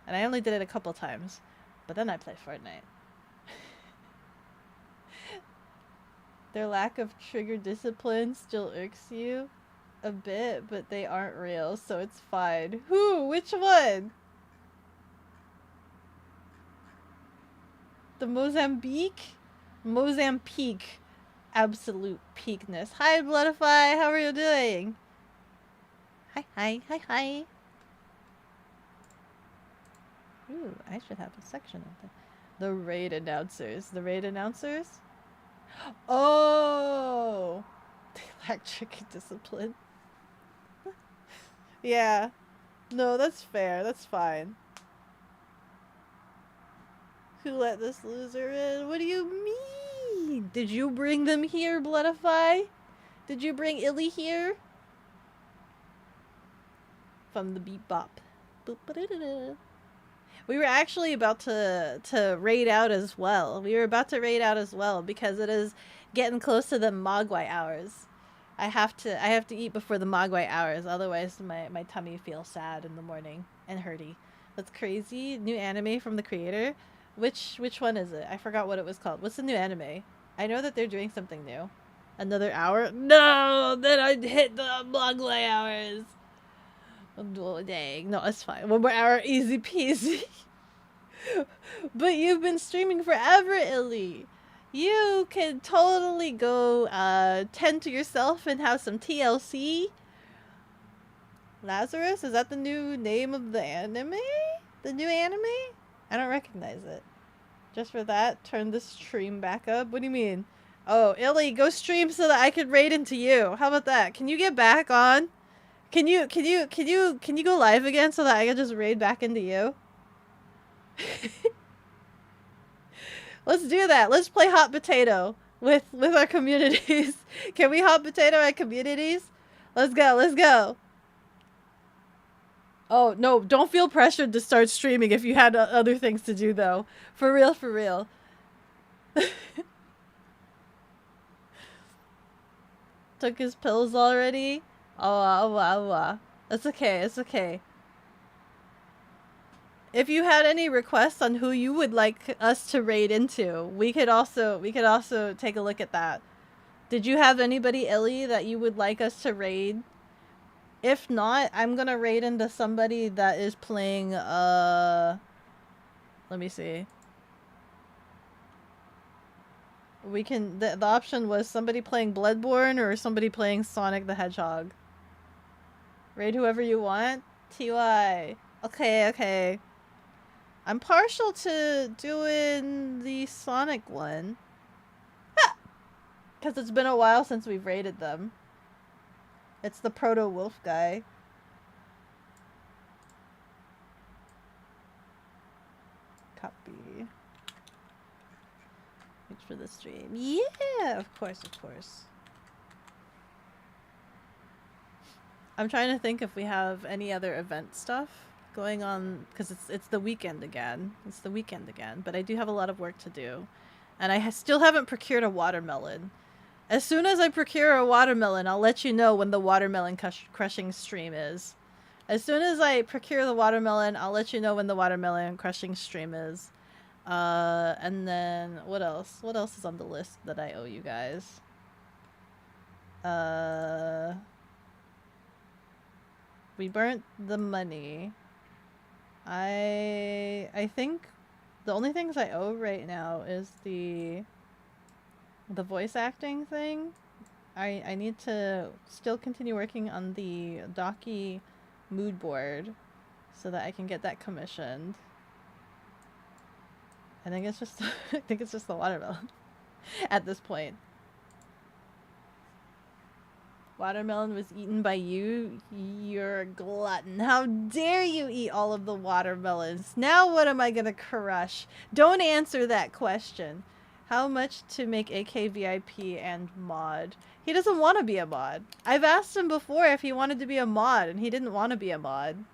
And I only did it a couple times. But then I played Fortnite. Their lack of trigger discipline still irks you a bit, but they aren't real, so it's fine. Who? Which one? The Mozambique? Mozambique. Absolute peakness. Hi, Bloodify. How are you doing? Hi. Ooh, I should have a section of that. The raid announcers. The raid announcers? Oh! They lack tricky discipline. Yeah. No, that's fair. That's fine. Who let this loser in? What do you mean? Did you bring them here, Bloodify? Did you bring Illy here? From the beat bop. We were actually about to raid out as well. Because it is getting close to the Mogwai hours. I have to eat before the Mogwai hours, otherwise my tummy feels sad in the morning and hurty. That's crazy. New anime from the creator. Which one is it? I forgot what it was called. What's the new anime? I know that they're doing something new. Another hour? No! Then I'd hit the Mogwai hours. Oh, dang. No, it's fine. 1 more hour, easy peasy. But you've been streaming forever, Illy. You can totally go tend to yourself and have some TLC. Lazarus? Is that the new name of the anime? The new anime? I don't recognize it. Just for that, turn the stream back up. What do you mean? Oh, Illy, go stream so that I can raid into you. How about that? Can you get back on? Can you go live again so that I can just raid back into you? Let's do that. Let's play hot potato with our communities. Can we hot potato our communities? Let's go. Oh, no, don't feel pressured to start streaming if you had other things to do, though. For real. Took his pills already? Oh. It's okay. If you had any requests on who you would like us to raid into, we could also take a look at that. Did you have anybody, Illy, that you would like us to raid? If not, I'm gonna raid into somebody that is playing, let me see. We can, the option was somebody playing Bloodborne or somebody playing Sonic the Hedgehog. Raid whoever you want. TY. Okay. I'm partial to doing the Sonic one. Because it's been a while since we've raided them. It's the Proto-Wolf guy. after the stream. Yeah, of course, of course. I'm trying to think if we have any other event stuff going on, because it's the weekend again. It's the weekend again, but I do have a lot of work to do. And I still haven't procured a watermelon. As soon as I procure a watermelon, I'll let you know when the watermelon crushing stream is. As soon as I procure the watermelon, I'll let you know when the watermelon crushing stream is. And then, what else? What else is on the list that I owe you guys? We burnt the money. I think the only things I owe right now is the voice acting thing. I need to still continue working on the Docky mood board so that I can get that commissioned. I think it's just I think it's just the watermelon at this point. Watermelon was eaten by you? You're a glutton. How dare you eat all of the watermelons? Now what am I gonna crush? Don't answer that question. How much to make AK VIP and mod? He doesn't want to be a mod. I've asked him before if he wanted to be a mod, and he didn't want to be a mod.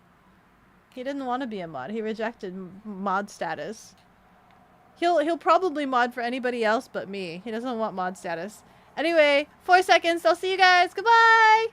He didn't want to be a mod. He rejected mod status. He'll probably mod for anybody else but me. He doesn't want mod status. Anyway, 4 seconds. I'll see you guys. Goodbye!